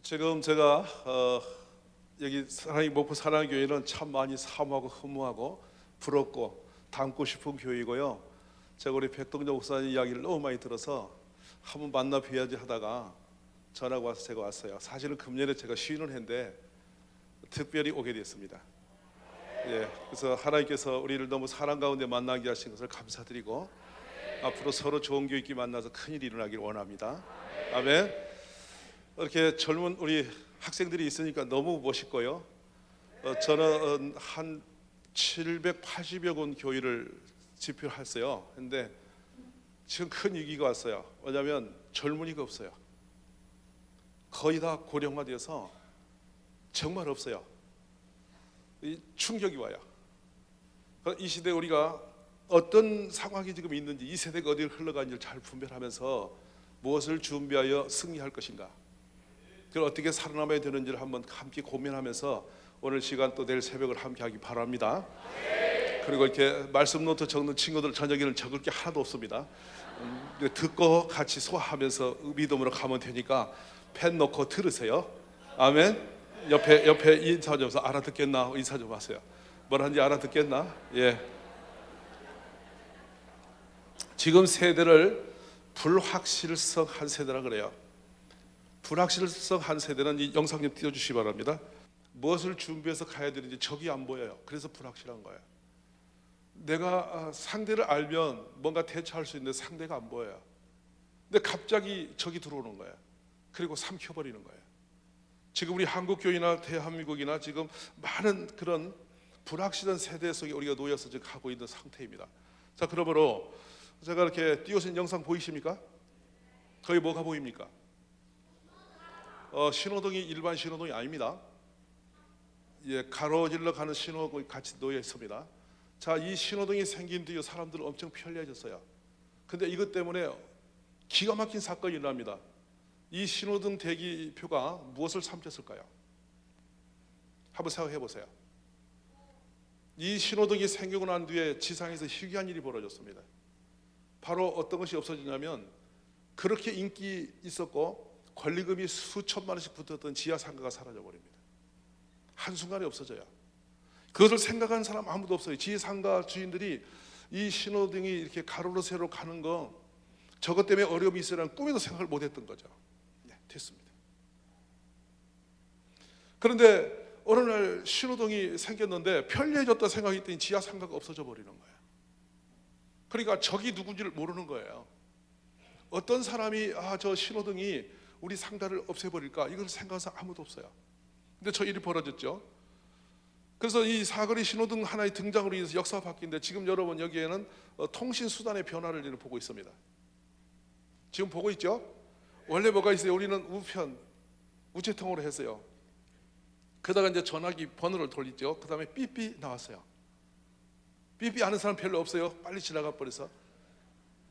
지금 제가 여기 사랑의 목포 사랑의 교회는 참 많이 사모하고 허무하고 부럽고 닮고 싶은 교회이고요. 제가 우리 백동정 목사님 이야기를 너무 많이 들어서 한번 만나 뵈야지 하다가 전화가 와서 제가 왔어요. 사실은 금년에 제가 쉬는 해인데 특별히 오게 됐습니다. 예, 그래서 하나님께서 우리를 너무 사랑 가운데 만나게 하신 것을 감사드리고 앞으로 서로 좋은 교육이 만나서 큰일이 일어나길 원합니다. 아멘. 이렇게 젊은 우리 학생들이 있으니까 너무 멋있고요. 저는 한 780여 군 교회를 집필을 했어요. 근데 지금 큰 위기가 왔어요. 왜냐하면 젊은이가 없어요. 거의 다 고령화되어서 정말 없어요. 이 충격이 와요. 이 시대에 우리가 어떤 상황이 지금 있는지, 이 세대가 어디를 흘러가는지를 잘 분별하면서 무엇을 준비하여 승리할 것인가, 그걸 어떻게 살아남아야 되는지를 한번 함께 고민하면서 오늘 시간 또 내일 새벽을 함께 하기 바랍니다. 그리고 이렇게 말씀 노트 적는 친구들 저녁에는 적을 게 하나도 없습니다. 듣고 같이 소화하면서 믿음으로 가면 되니까 펜 놓고 들으세요. 아멘. 옆에 인사 좀 해서 알아듣겠나 인사 좀 하세요. 뭘 하는지 알아듣겠나? 예. 지금 세대를 불확실성한 세대라 그래요. 불확실성한 세대는 이 영상 좀 띄워주시기 바랍니다. 무엇을 준비해서 가야 되는지 적이 안 보여요. 그래서 불확실한 거예요. 내가 상대를 알면 뭔가 대처할 수 있는데 상대가 안 보여요. 근데 갑자기 적이 들어오는 거예요. 그리고 삼켜버리는 거예요. 지금 우리 한국교회나 대한민국이나 지금 많은 그런 불확실한 세대 속에 우리가 놓여서 지금 가고 있는 상태입니다. 자, 그러므로 제가 이렇게 띄워진 영상 보이십니까? 거기 뭐가 보입니까? 신호등이 일반 신호등이 아닙니다. 예, 가로질러 가는 신호등이 같이 놓여 있습니다. 자, 이 신호등이 생긴 뒤에 사람들은 엄청 편리해졌어요. 근데 이것 때문에 기가 막힌 사건이 일어납니다. 이 신호등 대기표가 무엇을 삼켰을까요? 한번 생각해 보세요. 이 신호등이 생기고 난 뒤에 지상에서 희귀한 일이 벌어졌습니다. 바로 어떤 것이 없어지냐면, 그렇게 인기 있었고 권리금이 수천만 원씩 붙었던 지하상가가 사라져버립니다. 한순간에 없어져요. 그것을 생각하는 사람 아무도 없어요. 지하상가 주인들이 이 신호등이 이렇게 가로로 세로 가는 거, 저것 때문에 어려움이 있으라는 꿈에도 생각을 못했던 거죠. 네, 됐습니다. 그런데 어느 날 신호등이 생겼는데 편리해졌다 생각했더니 지하상가가 없어져 버리는 거예요. 그러니까 적이 누군지를 모르는 거예요. 어떤 사람이 저 신호등이 우리 상가를 없애버릴까, 이걸 생각한 사람 아무도 없어요. 근데 저 일이 벌어졌죠. 그래서 이 사거리 신호등 하나의 등장으로 인해서 역사가 바뀐데, 지금 여러분 여기에는 통신 수단의 변화를 보고 있습니다. 지금 보고 있죠? 원래 뭐가 있어요? 우리는 우편, 우체통으로 했어요. 그러다가 이제 전화기 번호를 돌리죠. 그 다음에 삐삐 나왔어요. 삐삐 아는 사람 별로 없어요. 빨리 지나가 버려서.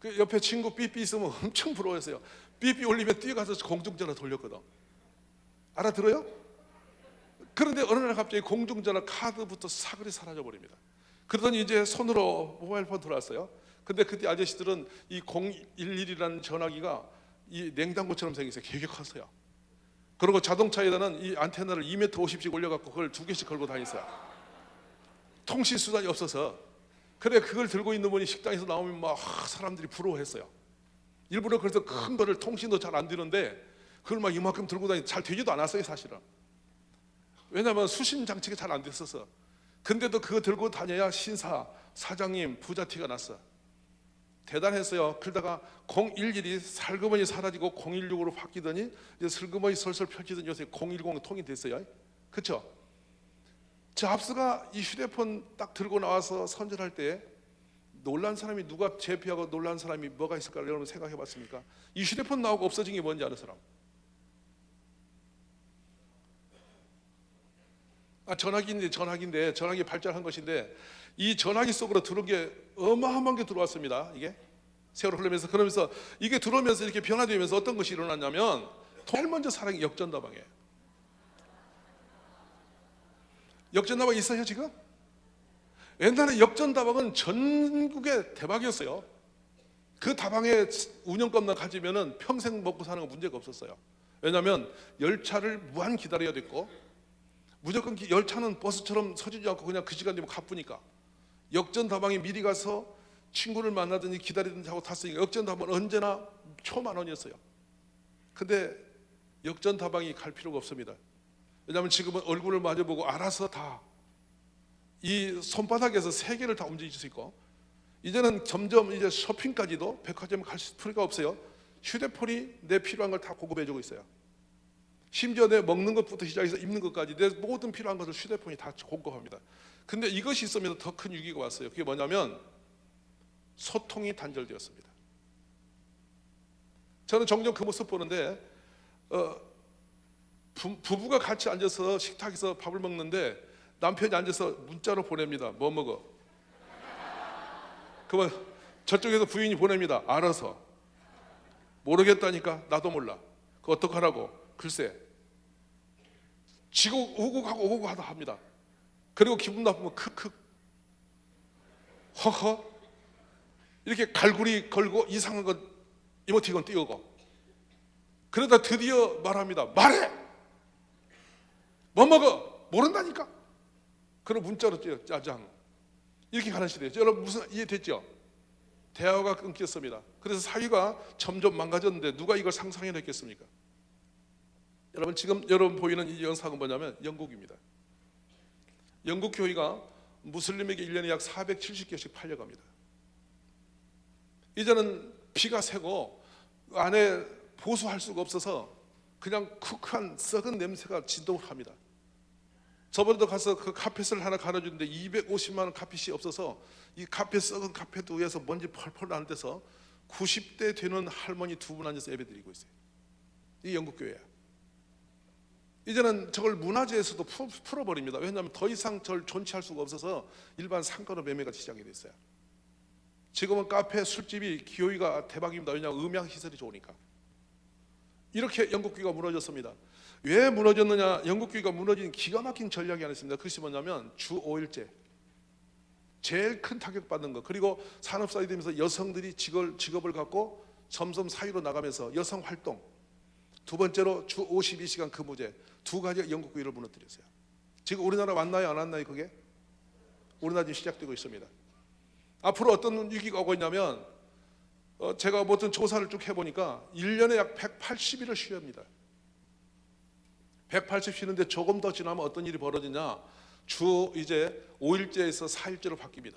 그 옆에 친구 삐삐 있으면 엄청 부러워했어요. 삐삐 올리면 뛰어가서 공중전화 돌렸거든. 알아들어요? 그런데 어느 날 갑자기 공중전화 카드부터 사거리 사라져 버립니다. 그러더니 이제 손으로 모바일폰 들어왔어요. 근데 그때 아저씨들은 이 011이라는 전화기가 이 냉장고처럼 생겼어요. 되게 컸어요. 그리고 자동차에다는 이 안테나를 2m 50씩 올려갖고 그걸 2개씩 걸고 다녔어요. 통신 수단이 없어서. 그래, 그걸 들고 있는 분이 식당에서 나오면 막 사람들이 부러워했어요. 일부러 그래서 큰 거를, 통신도 잘 안 되는데 그걸 막 이만큼 들고 다니고 잘 되지도 않았어요, 사실은. 왜냐하면 수신 장치가 잘 안 됐어서. 근데도 그거 들고 다녀야 신사, 사장님, 부자티가 났어. 대단했어요. 그러다가 011이 살그머니 사라지고 016으로 바뀌더니 이제 슬그머니 설설 펼치더니 요새 010 통이 됐어요. 그렇죠? 잡스가 이 휴대폰 딱 들고 나와서 선전할 때 놀란 사람이 누가 제피하고 놀란 사람이 뭐가 있을까, 여러분 생각해 봤습니까? 이 휴대폰 나오고 없어진 게 뭔지 아는 사람? 전화기인데 전화기 발전한 것인데, 이 전화기 속으로 들어온 게 어마어마한 게 들어왔습니다. 이게 세월을 흐르면서. 그러면서 이게 들어오면서 이렇게 변화되면서 어떤 것이 일어났냐면, 제일 먼저 사랑이 역전다방이에요. 역전다방 있어요 지금? 옛날에 역전다방은 전국에 대박이었어요. 그 다방에 운영권만 가지면은 평생 먹고 사는 건 문제가 없었어요. 왜냐하면 열차를 무한 기다려야 됐고, 무조건 열차는 버스처럼 서지지 않고 그냥 그 시간 되면 가쁘니까 역전다방에 미리 가서 친구를 만나든지 기다리든지 하고 탔으니까 역전다방은 언제나 초만 원이었어요. 근데 역전다방이 갈 필요가 없습니다. 왜냐하면 지금은 얼굴을 마주보고 알아서 다 이 손바닥에서 세계를 다 움직일 수 있고, 이제는 점점 이제 쇼핑까지도 백화점에 갈 필요가 없어요. 휴대폰이 내 필요한 걸 다 공급해주고 있어요. 심지어 내 먹는 것부터 시작해서 입는 것까지 내 모든 필요한 것을 휴대폰이 다 공급합니다. 근데 이것이 있으면 더 큰 위기가 왔어요. 그게 뭐냐면 소통이 단절되었습니다. 저는 종종 그 모습 보는데 부부가 같이 앉아서 식탁에서 밥을 먹는데 남편이 앉아서 문자로 보냅니다. 뭐 먹어? 그러면 저쪽에서 부인이 보냅니다. 알아서. 모르겠다니까. 나도 몰라. 그거 어떡하라고? 글쎄. 지고 오고 하다 합니다. 그리고 기분 나쁘면 크크, 허허, 이렇게 갈구리 걸고 이상한 것 이모티콘 띄우고, 그러다 드디어 말합니다. 말해. 뭐 먹어? 모른다니까. 그럼 문자로 짜장. 이렇게 가는 시대죠. 여러분 무슨 이해됐죠? 대화가 끊겼습니다. 그래서 사회가 점점 망가졌는데 누가 이걸 상상해냈겠습니까? 여러분 지금 여러분 보이는 이 영상은 뭐냐면 영국입니다. 영국 교회가 무슬림에게 1년에 약 470개씩 팔려갑니다. 이제는 피가 새고 안에 보수할 수가 없어서 그냥 쿡한 썩은 냄새가 진동을 합니다. 저번에도 가서 그 카펫을 하나 갈아주는데 250만 원 카펫이 없어서 이 카펫, 썩은 카펫 위에서 먼지 펄펄 나는 데서 90대 되는 할머니 두 분 앉아서 예배드리고 있어요. 이 영국 교회야. 이제는 저걸 문화재에서도 풀어버립니다. 왜냐하면 더 이상 저를 존치할 수가 없어서 일반 상가로 매매가 시작이 됐어요. 지금은 카페, 술집이 기호위가 대박입니다. 왜냐하면 음향 시설이 좋으니까. 이렇게 영국 교회가 무너졌습니다. 왜 무너졌느냐? 영국 교회가 무너진 기가 막힌 전략이 하나 있습니다. 그것이 뭐냐면 주 5일제, 제일 큰 타격받는 것. 그리고 산업사회 되면서 여성들이 직업을 갖고 점점 사회로 나가면서 여성 활동. 두 번째로 주 52시간 근무제. 두 가지가 영국 교회를 무너뜨렸어요. 지금 우리나라 왔나요? 안 왔나요? 그게? 우리나라 지금 시작되고 있습니다. 앞으로 어떤 위기가 오고 있냐면 제가 어떤 조사를 쭉 해보니까 1년에 약 180일을 쉬합니다. 180 쉬는데 조금 더 지나면 어떤 일이 벌어지냐? 주 이제 5일제에서 4일제로 바뀝니다.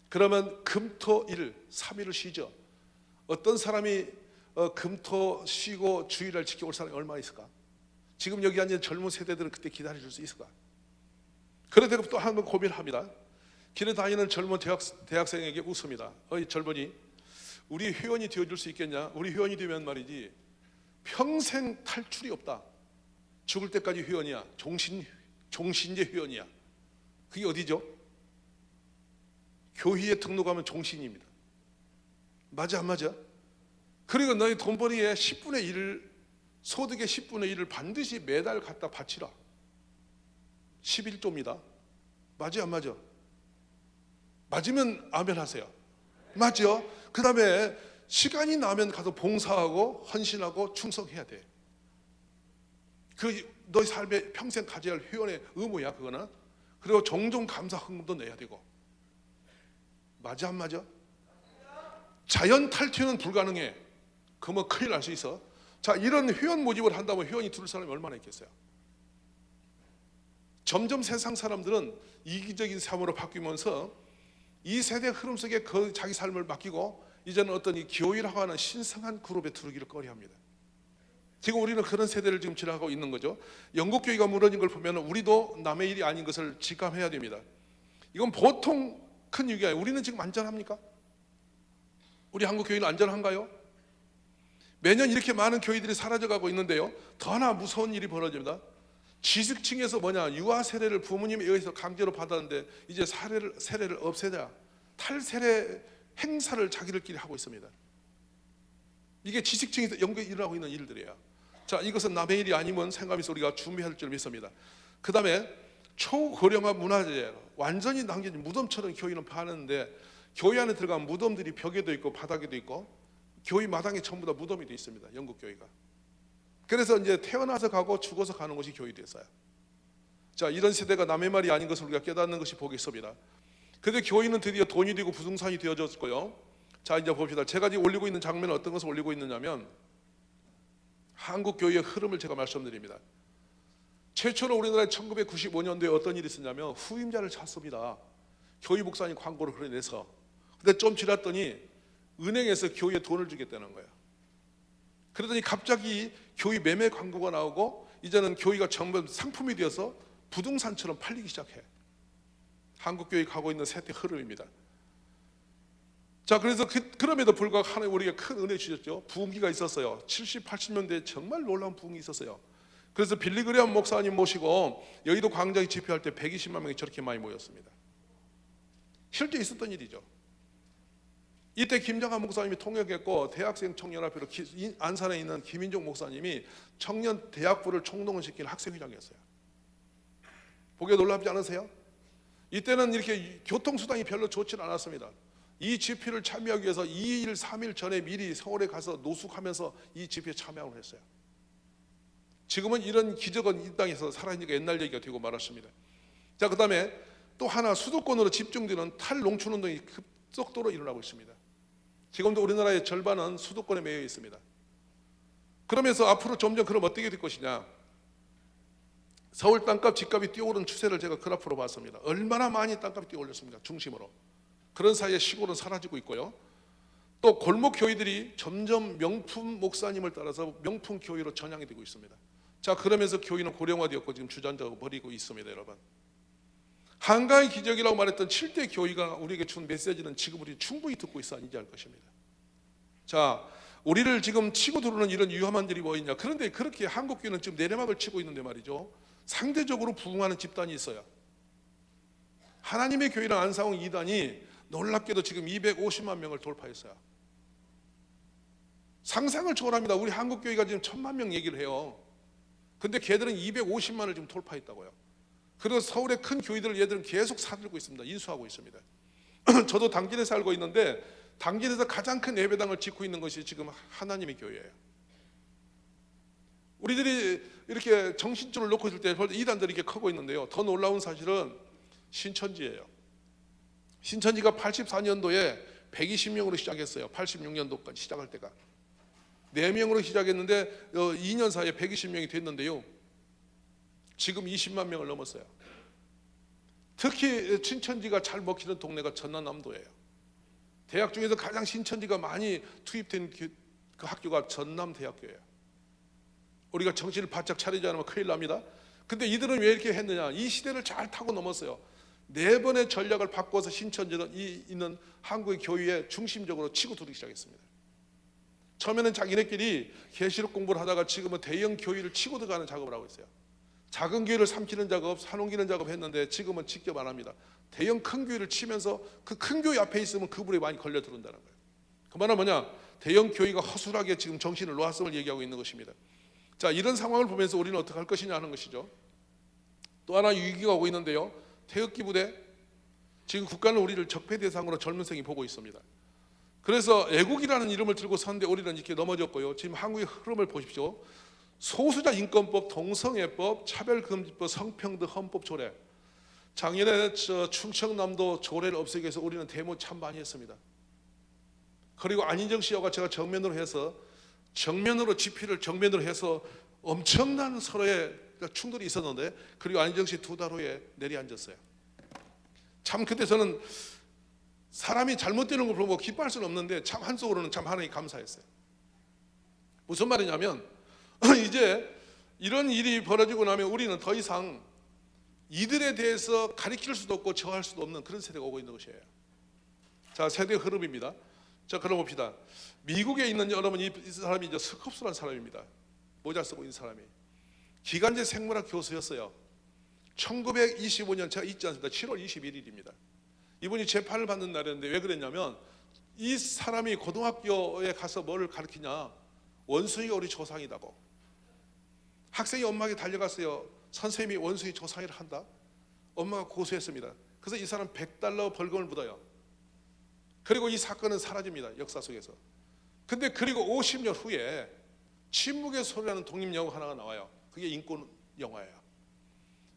그러면 금토일 3일을 쉬죠. 어떤 사람이 금토 쉬고 주일을 지켜올 사람이 얼마나 있을까? 지금 여기 앉은 젊은 세대들은 그때 기다려줄 수 있을까? 그런데 또 한 번 고민을 합니다. 길에 다니는 젊은 대학생에게 웃습니다. 어이 젊은이, 우리 회원이 되어줄 수 있겠냐? 우리 회원이 되면 말이지 평생 탈출이 없다. 죽을 때까지 회원이야. 종신제 회원이야. 그게 어디죠? 교회에 등록하면 종신입니다. 맞아 안 맞아? 그리고 너희 돈벌이의 10분의 1을, 소득의 10분의 1을 반드시 매달 갖다 바치라. 11조입니다. 맞아 안 맞아? 맞으면 아멘 하세요. 맞죠? 그 다음에 시간이 나면 가서 봉사하고 헌신하고 충성해야 돼. 그 너희 삶에 평생 가져야 할 회원의 의무야 그거는. 그리고 종종 감사 헌금도 내야 되고. 맞아 안 맞아? 자연 탈퇴는 불가능해. 그러면 큰일 날 수 있어. 자, 이런 회원 모집을 한다면 회원이 들 사람이 얼마나 있겠어요? 점점 세상 사람들은 이기적인 삶으로 바뀌면서 이 세대 흐름 속에 그 자기 삶을 맡기고 이제는 어떤 이 교회라고 하는 신성한 그룹에 들어오기를 꺼려합니다. 지금 우리는 그런 세대를 지금 지나가고 있는 거죠. 영국 교회가 무너진 걸 보면 우리도 남의 일이 아닌 것을 직감해야 됩니다. 이건 보통 큰 위기가 아니에요. 우리는 지금 안전합니까? 우리 한국 교회는 안전한가요? 매년 이렇게 많은 교회들이 사라져가고 있는데요, 더 하나 무서운 일이 벌어집니다. 지식층에서 유아 세례를 부모님에 의해서 강제로 받았는데 이제 세례를 없애자, 탈세례 행사를 자기들끼리 하고 있습니다. 이게 지식층에서 영국에 일어나고 있는 일들이에요. 자, 이것은 남의 일이 아니면 생각하면서 우리가 준비할 줄 믿습니다. 그 다음에 초고령화 문화재, 완전히 남겨진 무덤처럼 교회는 파는데, 교회 안에 들어가면 무덤들이 벽에도 있고 바닥에도 있고 교회 마당에 전부 다 무덤이 되어 있습니다. 영국 교회가. 그래서 이제 태어나서 가고 죽어서 가는 것이 교회 됐어요. 자, 이런 세대가 남의 말이 아닌 것을 우리가 깨닫는 것이 복이있습니다. 그런데 교회는 드디어 돈이 되고 부동산이 되어졌고요. 자, 이제 봅시다. 제가 지금 올리고 있는 장면은 어떤 것을 올리고 있느냐면 한국 교회의 흐름을 제가 말씀드립니다. 최초로 우리나라에 1995년도에 어떤 일이 있었냐면 후임자를 찾습니다. 교회 목사님 광고를 그려내서. 근데 좀 지났더니 은행에서 교회에 돈을 주겠다는 거예요. 그러더니 갑자기 교회 매매 광고가 나오고 이제는 교회가 전부 상품이 되어서 부동산처럼 팔리기 시작해. 한국교회 가고 있는 세대 흐름입니다. 자, 그래서 그럼에도 불구하고 하나님 우리에게 큰 은혜 주셨죠. 부흥기가 있었어요. 70, 80년대에 정말 놀라운 부흥이 있었어요. 그래서 빌리그레암 목사님 모시고 여의도 광장에 집회할 때 120만 명이 저렇게 많이 모였습니다. 실제 있었던 일이죠. 이때 김장한 목사님이 통역했고 대학생 청년합회로 안산에 있는 김인종 목사님이 청년 대학부를 총동원 시키는 학생회장이었어요. 보기에 놀랍지 않으세요? 이때는 이렇게 교통수단이 별로 좋지는 않았습니다. 이 집회를 참여하기 위해서 2일, 3일 전에 미리 서울에 가서 노숙하면서 이 집회에 참여를 했어요. 지금은 이런 기적은 이 땅에서 살아있으니까 옛날 얘기가 되고 말았습니다. 자, 그 다음에 또 하나 수도권으로 집중되는 탈농촌운동이 급속도로 일어나고 있습니다. 지금도 우리나라의 절반은 수도권에 매여 있습니다. 그러면서 앞으로 점점 그럼 어떻게 될 것이냐. 서울 땅값, 집값이 뛰어오른 추세를 제가 그래프로 봤습니다. 얼마나 많이 땅값이 뛰어올렸습니까? 중심으로. 그런 사이에 시골은 사라지고 있고요. 또 골목 교회들이 점점 명품 목사님을 따라서 명품 교회로 전향이 되고 있습니다. 자, 그러면서 교회는 고령화되었고 지금 주저앉아 버리고 있습니다, 여러분. 한가의 기적이라고 말했던 7대 교회가 우리에게 준 메시지는 지금 우리 충분히 듣고 있어 아닌지 알 것입니다. 자, 우리를 지금 치고 들어오는 이런 위험한 일이 뭐 있냐. 그런데 그렇게 한국교회는 지금 내리막을 치고 있는데 말이죠. 상대적으로 부흥하는 집단이 있어요. 하나님의 교회랑 안사홍 2단이 놀랍게도 지금 250만 명을 돌파했어요. 상상을 초월합니다. 우리 한국교회가 지금 1000만 명 얘기를 해요. 근데 걔들은 250만을 지금 돌파했다고요. 그래서 서울의 큰 교회들 얘들은 계속 사들고 있습니다. 인수하고 있습니다. 저도 당진에 살고 있는데 당진에서 가장 큰 예배당을 짓고 있는 것이 지금 하나님의 교회예요. 우리들이 이렇게 정신줄을 놓고 있을 때 이단들이 이렇게 크고 있는데요. 더 놀라운 사실은 신천지예요. 신천지가 84년도에 120명으로 시작했어요. 86년도까지 시작할 때가 4명으로 시작했는데 2년 사이에 120명이 됐는데요. 지금 20만 명을 넘었어요. 특히 신천지가 잘 먹히는 동네가 전남남도예요. 대학 중에서 가장 신천지가 많이 투입된 그 학교가 전남대학교예요. 우리가 정신을 바짝 차리지 않으면 큰일 납니다. 근데 이들은 왜 이렇게 했느냐. 이 시대를 잘 타고 넘었어요. 4번의 전략을 바꿔서 신천지는 있는 한국의 교회에 중심적으로 치고 들기 시작했습니다. 처음에는 자기네끼리 계시록 공부를 하다가 지금은 대형 교회를 치고 들어가는 작업을 하고 있어요. 작은 교회를 삼키는 작업, 산옮기는 작업 했는데 지금은 직접 안 합니다. 대형 큰 교회를 치면서 그 큰 교회 앞에 있으면 그 불에 많이 걸려 들어온다는 거예요. 그 말은 뭐냐? 대형 교회가 허술하게 지금 정신을 놓았음을 얘기하고 있는 것입니다. 자, 이런 상황을 보면서 우리는 어떻게 할 것이냐 하는 것이죠. 또 하나 위기가 오고 있는데요. 태극기 부대, 지금 국가는 우리를 적폐 대상으로 젊은생이 보고 있습니다. 그래서 애국이라는 이름을 들고 섰는데 우리는 이렇게 넘어졌고요. 지금 한국의 흐름을 보십시오. 소수자 인권법, 동성애법, 차별금지법, 성평등 헌법 조례. 작년에 충청남도 조례를 없애기 위해서 우리는 데모 참 많이 했습니다. 그리고 안인정 씨와 제가 정면으로 해서 집회를 정면으로 해서 엄청난 서로의 충돌이 있었는데 그리고 안인정 씨 2달 후에 내려앉았어요. 참 그때 저는 사람이 잘못되는 걸 보고 기뻐할 수는 없는데 참 한쪽으로는 참 하나님 감사했어요. 무슨 말이냐면 이제 이런 일이 벌어지고 나면 우리는 더 이상 이들에 대해서 가리킬 수도 없고 저할 수도 없는 그런 세대가 오고 있는 것이에요. 자, 세대 흐름입니다. 자, 그럼 봅시다. 미국에 있는 여러분 이 사람이 이제 스컵스라는 사람입니다. 모자 쓰고 있는 사람이 기간제 생물학 교수였어요. 1925년 제가 잊지 않습니다. 7월 21일입니다. 이분이 재판을 받는 날이었는데 왜 그랬냐면 이 사람이 고등학교에 가서 뭐를 가르치냐. 원숭이가 우리 조상이다고. 학생이 엄마에게 달려갔어요. 선생님이 원숭이 조상이라 한다. 엄마가 고소했습니다. 그래서 이 사람 $100 벌금을 묻어요. 그리고 이 사건은 사라집니다. 역사 속에서. 근데 그리고 50년 후에 침묵의 소리라는 독립 영화 하나가 나와요. 그게 인권 영화예요.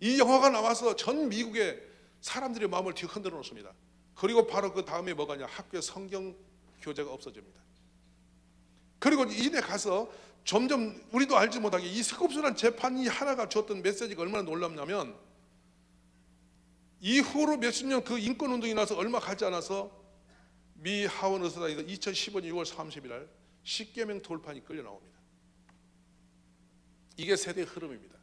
이 영화가 나와서 전 미국의 사람들의 마음을 뒤흔들어 놓습니다. 그리고 바로 그 다음에 뭐가냐, 학교에 성경 교재가 없어집니다. 그리고 이내 가서 점점 우리도 알지 못하게 이 스콥스라는 재판이 하나가 줬던 메시지가 얼마나 놀랍냐면, 이후로 몇십 년 그 인권운동이 나서 얼마 가지 않아서 미 하원 의사당에서 2015년 6월 30일 날 10계명 돌판이 끌려 나옵니다. 이게 세대의 흐름입니다.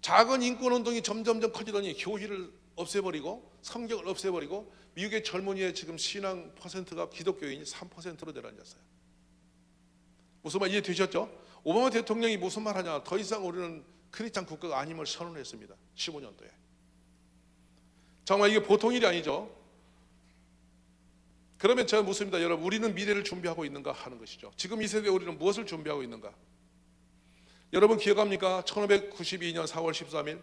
작은 인권운동이 점점점 커지더니 교회를 없애버리고 성경을 없애버리고 미국의 젊은이의 지금 신앙 퍼센트가 기독교인이 3%로 내려앉았어요. 무슨 말 이해되셨죠? 오바마 대통령이 무슨 말 하냐, 더 이상 우리는 크리스찬 국가가 아님을 선언했습니다. 15년도에. 정말 이게 보통 일이 아니죠. 그러면 제가 묻습니다. 여러분, 우리는 미래를 준비하고 있는가 하는 것이죠. 지금 이 세대에 우리는 무엇을 준비하고 있는가? 여러분 기억합니까? 1592년 4월 13일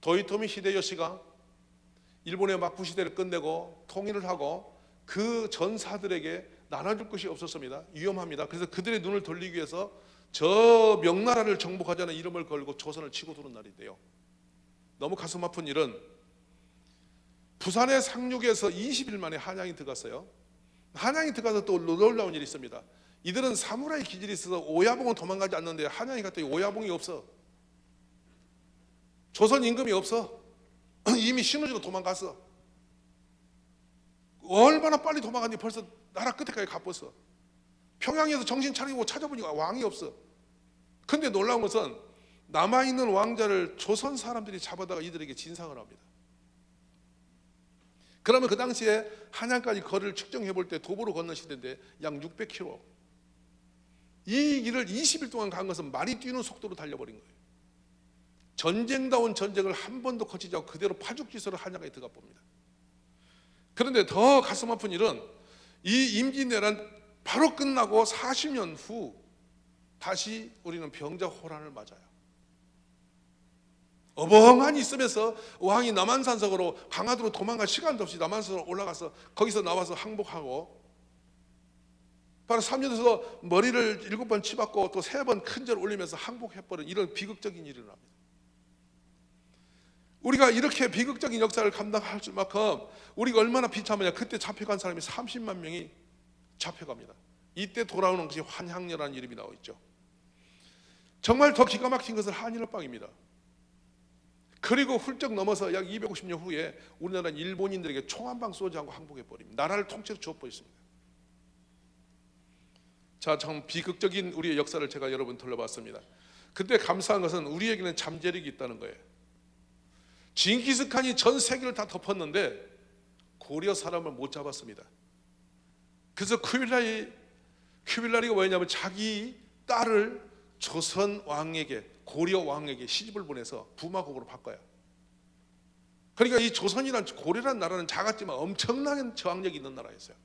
도요토미 히데요시가 일본의 막부 시대를 끝내고 통일을 하고 그 전사들에게 나눠줄 것이 없었습니다. 위험합니다. 그래서 그들의 눈을 돌리기 위해서 저 명나라를 정복하자는 이름을 걸고 조선을 치고 도는 날인데요, 너무 가슴 아픈 일은 부산의 상륙에서 20일 만에 한양이 들어갔어요. 한양이 들어가서 또 놀라운 일이 있습니다. 이들은 사무라이 기질이 있어서 오야봉은 도망가지 않는데 한양이 갔더니 오야봉이 없어. 조선 임금이 없어. 이미 신우주가 도망갔어. 얼마나 빨리 도망갔니? 벌써 나라 끝에까지 가버렸어. 평양에서 정신 차리고 찾아보니까 왕이 없어. 근데 놀라운 것은 남아있는 왕자를 조선 사람들이 잡아다가 이들에게 진상을 합니다. 그러면 그 당시에 한양까지 거리를 측정해 볼 때 도보로 걷는 시대인데 약 600km. 이 길을 20일 동안 간 것은 말이 뛰는 속도로 달려버린 거예요. 전쟁다운 전쟁을 한 번도 거치지 않고 그대로 파죽지세로 한양에 들어가 봅니다. 그런데 더 가슴 아픈 일은 이 임진왜란 바로 끝나고 40년 후 다시 우리는 병자호란을 맞아요. 어벙하니 있으면서 왕이 남한산석으로 강화도로 도망갈 시간도 없이 남한산으로 올라가서 거기서 나와서 항복하고, 바로 3년에서 머리를 7번 치받고 또 3번 큰절 올리면서 항복해버린 이런 비극적인 일이 일어납니다. 우리가 이렇게 비극적인 역사를 감당할 만큼 우리가 얼마나 비참하냐. 그때 잡혀간 사람이 30만 명이 잡혀갑니다. 이때 돌아오는 것이 환향녀라는 이름이 나와 있죠. 정말 더 기가 막힌 것은 한일합방입니다. 그리고 훌쩍 넘어서 약 250년 후에 우리나라는 일본인들에게 총 한 방 쏘지 않고 항복해버립니다. 나라를 통째로 주어버렸습니다. 자, 참 비극적인 우리의 역사를 제가 여러분 돌려봤습니다. 그때 감사한 것은 우리에게는 잠재력이 있다는 거예요. 징기스칸이 전 세계를 다 덮었는데 고려 사람을 못 잡았습니다. 그래서 큐빌라리가 뭐였냐면 자기 딸을 조선 왕에게, 고려 왕에게 시집을 보내서 부마국으로 바꿔요. 그러니까 이 조선이란, 고려란 나라는 작았지만 엄청난 저항력이 있는 나라였어요.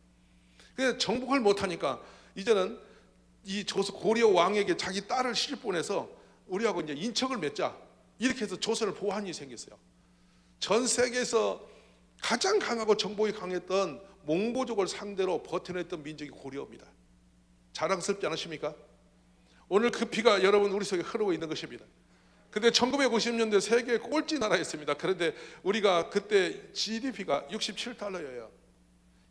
그래서 정복을 못하니까 이제는 이 고려 왕에게 자기 딸을 시집 보내서 우리하고 이제 인척을 맺자, 이렇게 해서 조선을 보호한 일이 생겼어요. 전 세계에서 가장 강하고 정복이 강했던 몽고족을 상대로 버텨냈던 민족이 고려입니다. 자랑스럽지 않으십니까? 오늘 그 피가 여러분 우리 속에 흐르고 있는 것입니다. 근데 1950년대 세계 꼴찌 나라였습니다. 그런데 우리가 그때 GDP가 67달러예요.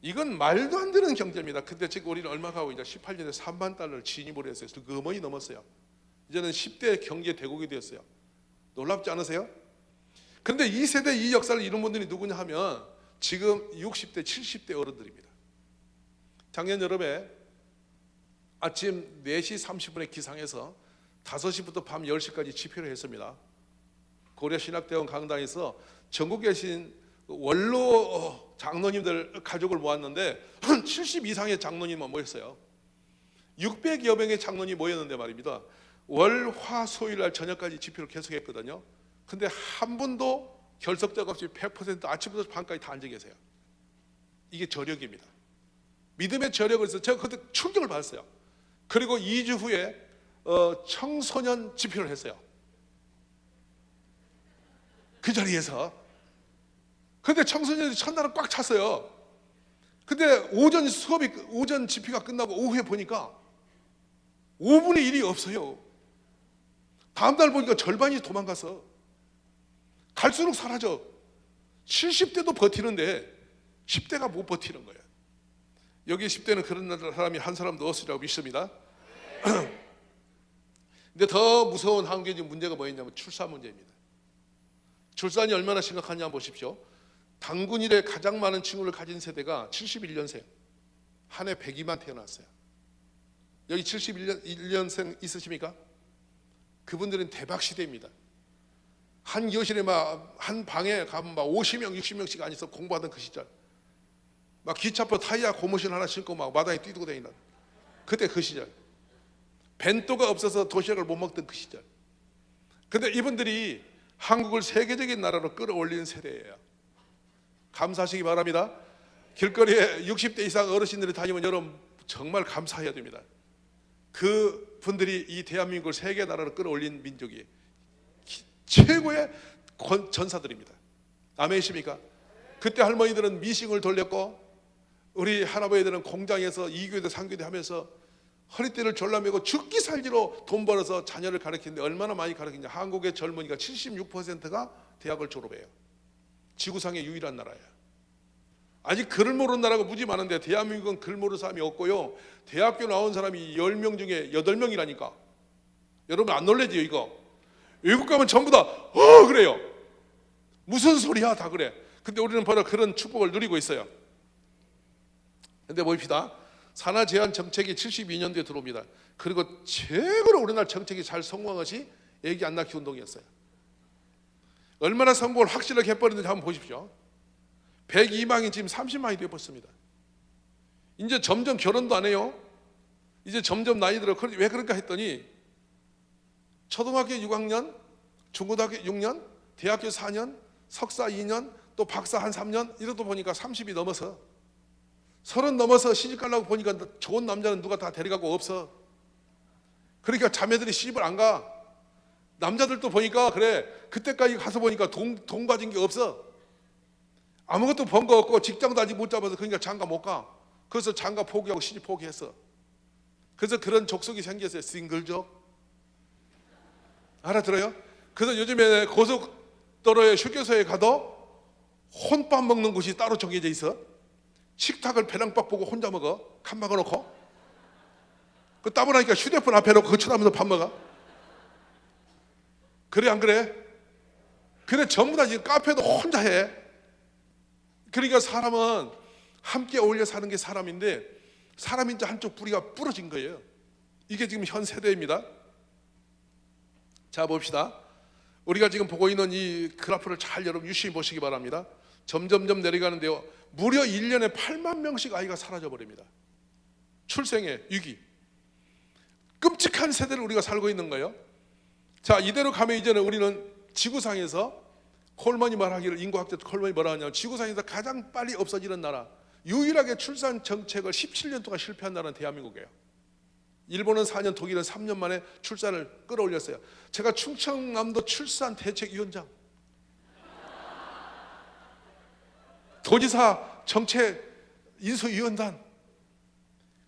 이건 말도 안 되는 경제입니다. 근데 지금 우리는 얼마가 하고 이제 18년에 3만 달러를 진입을 했어요. 금원이 넘었어요. 이제는 10대 경제 대국이 되었어요. 놀랍지 않으세요? 그런데 이 세대 이 역사를 이룬 분들이 누구냐 하면 지금 60대 70대 어른들입니다. 작년 여름에 아침 4시 30분에 기상해서 5시부터 밤 10시까지 집회를 했습니다. 고려신학대원 강당에서 전국에 계신 원로 장로님들 가족을 모았는데 70 이상의 장로님만 모였어요. 600여 명의 장로님이 모였는데 말입니다. 월, 화, 수요일 날 저녁까지 집회를 계속했거든요. 근데 한 분도 결석자가 없이 100% 아침부터 밤까지 다 앉아 계세요. 이게 저력입니다. 믿음의 저력을 해서 제가 그때 충격을 받았어요. 그리고 2주 후에 청소년 집회를 했어요. 그 자리에서. 근데 청소년들이 첫날은 꽉 찼어요. 근데 오전 집회가 끝나고 오후에 보니까 5분의 1이 없어요. 다음날 보니까 절반이 도망가서 갈수록 사라져. 70대도 버티는데 10대가 못 버티는 거예요. 여기 10대는 그런 사람이 한 사람도 없으리라고 믿습니다. 근데 더 무서운 한국의 문제가 뭐였냐면 출산 문제입니다. 출산이 얼마나 심각하냐 보십시오. 단군 이래 가장 많은 친구를 가진 세대가 71년생, 한 해 102만 태어났어요. 여기 71년생 있으십니까? 그분들은 대박 시대입니다. 한 교실에 한 방에 가면 50명, 60명씩 앉아서 공부하던 그 시절, 막 기차표 타이어 고무신 하나 신고 막 마당에 뛰고 다니는 그때 그 시절, 벤또가 없어서 도시락을 못 먹던 그 시절. 근데 이분들이 한국을 세계적인 나라로 끌어올리는 세대예요. 감사하시기 바랍니다. 길거리에 60대 이상 어르신들이 다니면 여러분 정말 감사해야 됩니다. 그 분들이 이 대한민국을 세계 나라로 끌어올린 민족이 최고의 전사들입니다. 아멘이십니까? 그때 할머니들은 미싱을 돌렸고 우리 할아버지들은 공장에서 2교대 3교대 하면서 허리띠를 졸라매고 죽기 살기로 돈 벌어서 자녀를 가르치는데 얼마나 많이 가르치냐. 한국의 젊은이가 76%가 대학을 졸업해요. 지구상의 유일한 나라예요. 아직 글을 모르는 나라가 무지 많은데 대한민국은 글 모르는 사람이 없고요, 대학교 나온 사람이 10명 중에 8명이라니까. 여러분 안 놀라지요 이거? 외국 가면 전부 다 그래요. 무슨 소리야, 다 그래. 근데 우리는 바로 그런 축복을 누리고 있어요. 근데 봅시다. 산하 제한 정책이 72년도에 들어옵니다. 그리고 최고로 우리나라 정책이 잘 성공한 것이 애기 안 낳기 운동이었어요. 얼마나 성공을 확실하게 해버렸는지 한번 보십시오. 102망이 지금 30망이 되어버렸습니다. 이제 점점 결혼도 안 해요. 이제 점점 나이 들어. 왜 그런가 했더니 초등학교 6학년, 중고등학교 6년, 대학교 4년, 석사 2년, 또 박사 한 3년 이러다 보니까 30이 넘어서 30 넘어서 시집 가려고 보니까 좋은 남자는 누가 다 데려가고 없어. 그러니까 자매들이 시집을 안 가. 남자들도 보니까 그래, 그때까지 가서 보니까 돈 가진 게 없어. 아무것도 번 거 없고 직장도 아직 못 잡아서 그러니까 장가 못 가. 그래서 장가 포기하고 시집 포기했어. 그래서 그런 족속이 생겼어요. 싱글족. 알아들어요? 그래서 요즘에 고속도로에 휴게소에 가도 혼밥 먹는 곳이 따로 정해져 있어. 식탁을 배낭밥 보고 혼자 먹어. 칸 막아놓고. 그 따분하니까 휴대폰 앞에 놓고 그거 쳐다보면서 밥 먹어. 그래 안 그래? 그래 전부 다 지금 카페도 혼자 해. 그러니까 사람은 함께 어울려 사는 게 사람인데 사람이 이제 한쪽 뿌리가 부러진 거예요. 이게 지금 현 세대입니다. 자 봅시다. 우리가 지금 보고 있는 이 그래프를 잘 여러분 유심히 보시기 바랍니다. 점점점 내려가는데요, 무려 1년에 8만 명씩 아이가 사라져 버립니다. 출생의 위기. 끔찍한 세대를 우리가 살고 있는 거예요. 자 이대로 가면 이제는 우리는 지구상에서 콜먼이 말하기를, 인구학자 콜먼이 뭐라 하냐면 지구상에서 가장 빨리 없어지는 나라, 유일하게 출산 정책을 17년 동안 실패한 나라는 대한민국이에요. 일본은 4년, 독일은 3년 만에 출산을 끌어올렸어요. 제가 충청남도 출산 대책위원장, 도지사 정책 인수위원단.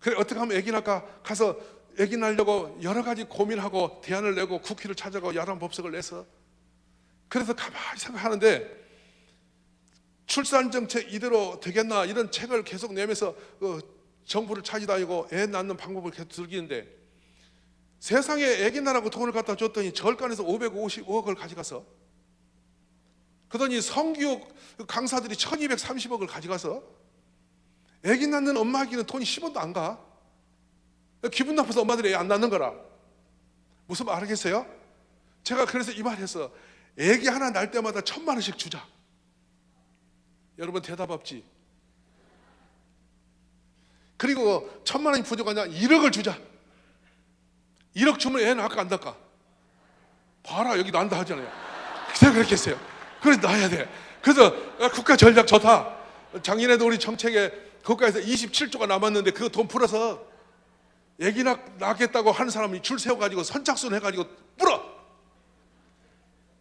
그래 어떻게 하면 애기 낳을까 가서 애기 낳으려고 여러 가지 고민하고 대안을 내고 국회를 찾아가고 야단 법석을 내서, 그래서 가만히 생각하는데 출산 정책 이대로 되겠나 이런 책을 계속 내면서 정부를 찾아다니고 애 낳는 방법을 계속 즐기는데, 세상에 애기 낳으라고 돈을 갖다 줬더니 절간에서 555억을 가져가서, 그러더니 성교육 강사들이 1230억을 가져가서 애기 낳는 엄마에게는 돈이 10원도 안 가. 기분 나빠서 엄마들이 애 안 낳는 거라. 무슨 말 하겠어요? 제가 그래서 이 말 했어. 애기 하나 낳을 때마다 1,000만 원씩 주자. 여러분 대답 없지? 그리고 1,000만 원이 부족하냐? 1억을 주자. 1억 주면 애 낳을까 안 낳을까? 봐라 여기 난다 하잖아요. 제가 그렇게 했어요. 그래 낳아야 돼. 그래서 국가 전략 좋다. 작년에도 우리 정책에 국가에서 27조가 남았는데 그거 돈 풀어서 애기 낳겠다고 하는 사람이 줄 세워가지고 선착순 해가지고 풀어.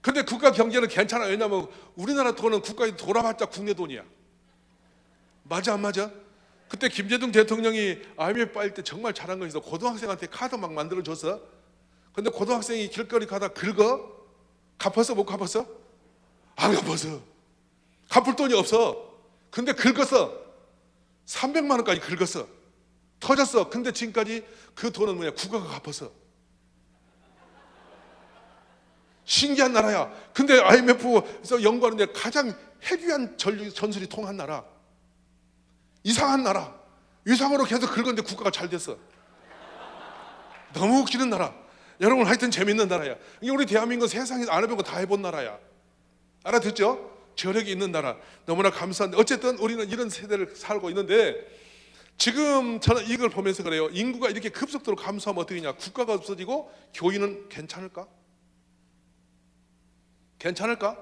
근데 국가 경제는 괜찮아. 왜냐면 우리나라 돈은 국가에 돌아봤자 국내 돈이야. 맞아 안 맞아? 그때 김대중 대통령이 IMF 빠질 때 정말 잘한 거 있어. 고등학생한테 카드 막 만들어줬어. 근데 고등학생이 길거리 가다 긁어? 갚았어? 못 갚았어? 안 갚았어. 갚을 돈이 없어. 근데 긁었어. 300만 원까지 긁었어. 터졌어. 근데 지금까지 그 돈은 뭐냐? 국가가 갚았어. 신기한 나라야. 근데 IMF에서 연구하는데 가장 해괴한 전술이 통한 나라. 이상한 나라. 위상으로 계속 긁었는데 국가가 잘 됐어. 너무 웃기는 나라. 여러분 하여튼 재밌는 나라야. 이게 우리 대한민국은 세상에서 안 해본 거 다 해본 나라야. 알아듣죠? 저력이 있는 나라. 너무나 감사한데 어쨌든 우리는 이런 세대를 살고 있는데 지금 저는 이걸 보면서 그래요. 인구가 이렇게 급속도로 감소하면 어떻게 되냐. 국가가 없어지고 교인은 괜찮을까? 괜찮을까?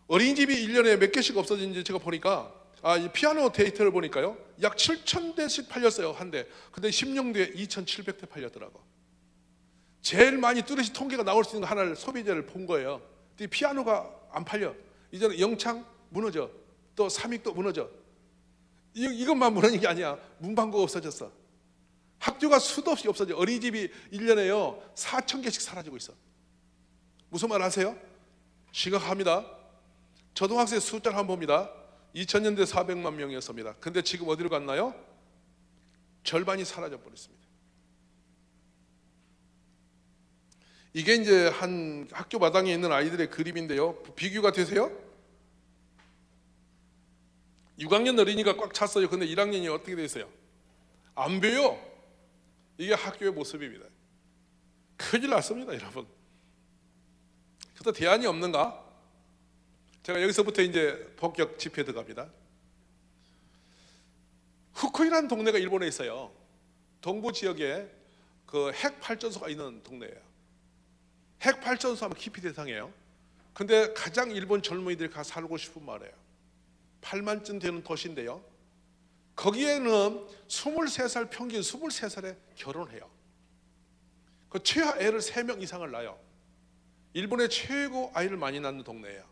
어린이집이 1년에 몇 개씩 없어지는지 제가 보니까 이 피아노 데이터를 보니까요. 약 7,000대씩 팔렸어요. 한 대. 근데 16대에 2,700대 팔렸더라고. 제일 많이 뚜렷이 통계가 나올 수 있는 하나를 소비자를 본 거예요. 근데 피아노가 안 팔려. 이제는 영창 무너져. 또 삼익도 무너져. 이것만 무너진 게 아니야. 문방구가 없어졌어. 학교가 수도 없이 없어져. 어린이집이 1년에요 4,000개씩 사라지고 있어. 무슨 말 아세요? 심각합니다. 초등학생 숫자를 한번 봅니다. 2000년대 400만 명이었습니다. 근데 지금 어디로 갔나요? 절반이 사라져 버렸습니다. 이게 이제 한 학교 마당에 있는 아이들의 그림인데요. 비교가 되세요? 6학년 어린이가 꽉 찼어요. 근데 1학년이 어떻게 돼 있어요? 안 배요. 이게 학교의 모습입니다. 큰일 났습니다, 여러분. 그래서 대안이 없는가? 제가 여기서부터 이제 본격 집회에 들어갑니다. 후쿠이라는 동네가 일본에 있어요. 동부 지역에 그 핵 발전소가 있는 동네예요. 핵 발전소 하면 기피 대상이에요. 근데 가장 일본 젊은이들이 가 살고 싶은 말이에요. 8만쯤 되는 도시인데요. 거기에는 23살 평균 23살에 결혼해요. 그 최하 애를 3명 이상을 낳아요. 일본의 최고 아이를 많이 낳는 동네예요.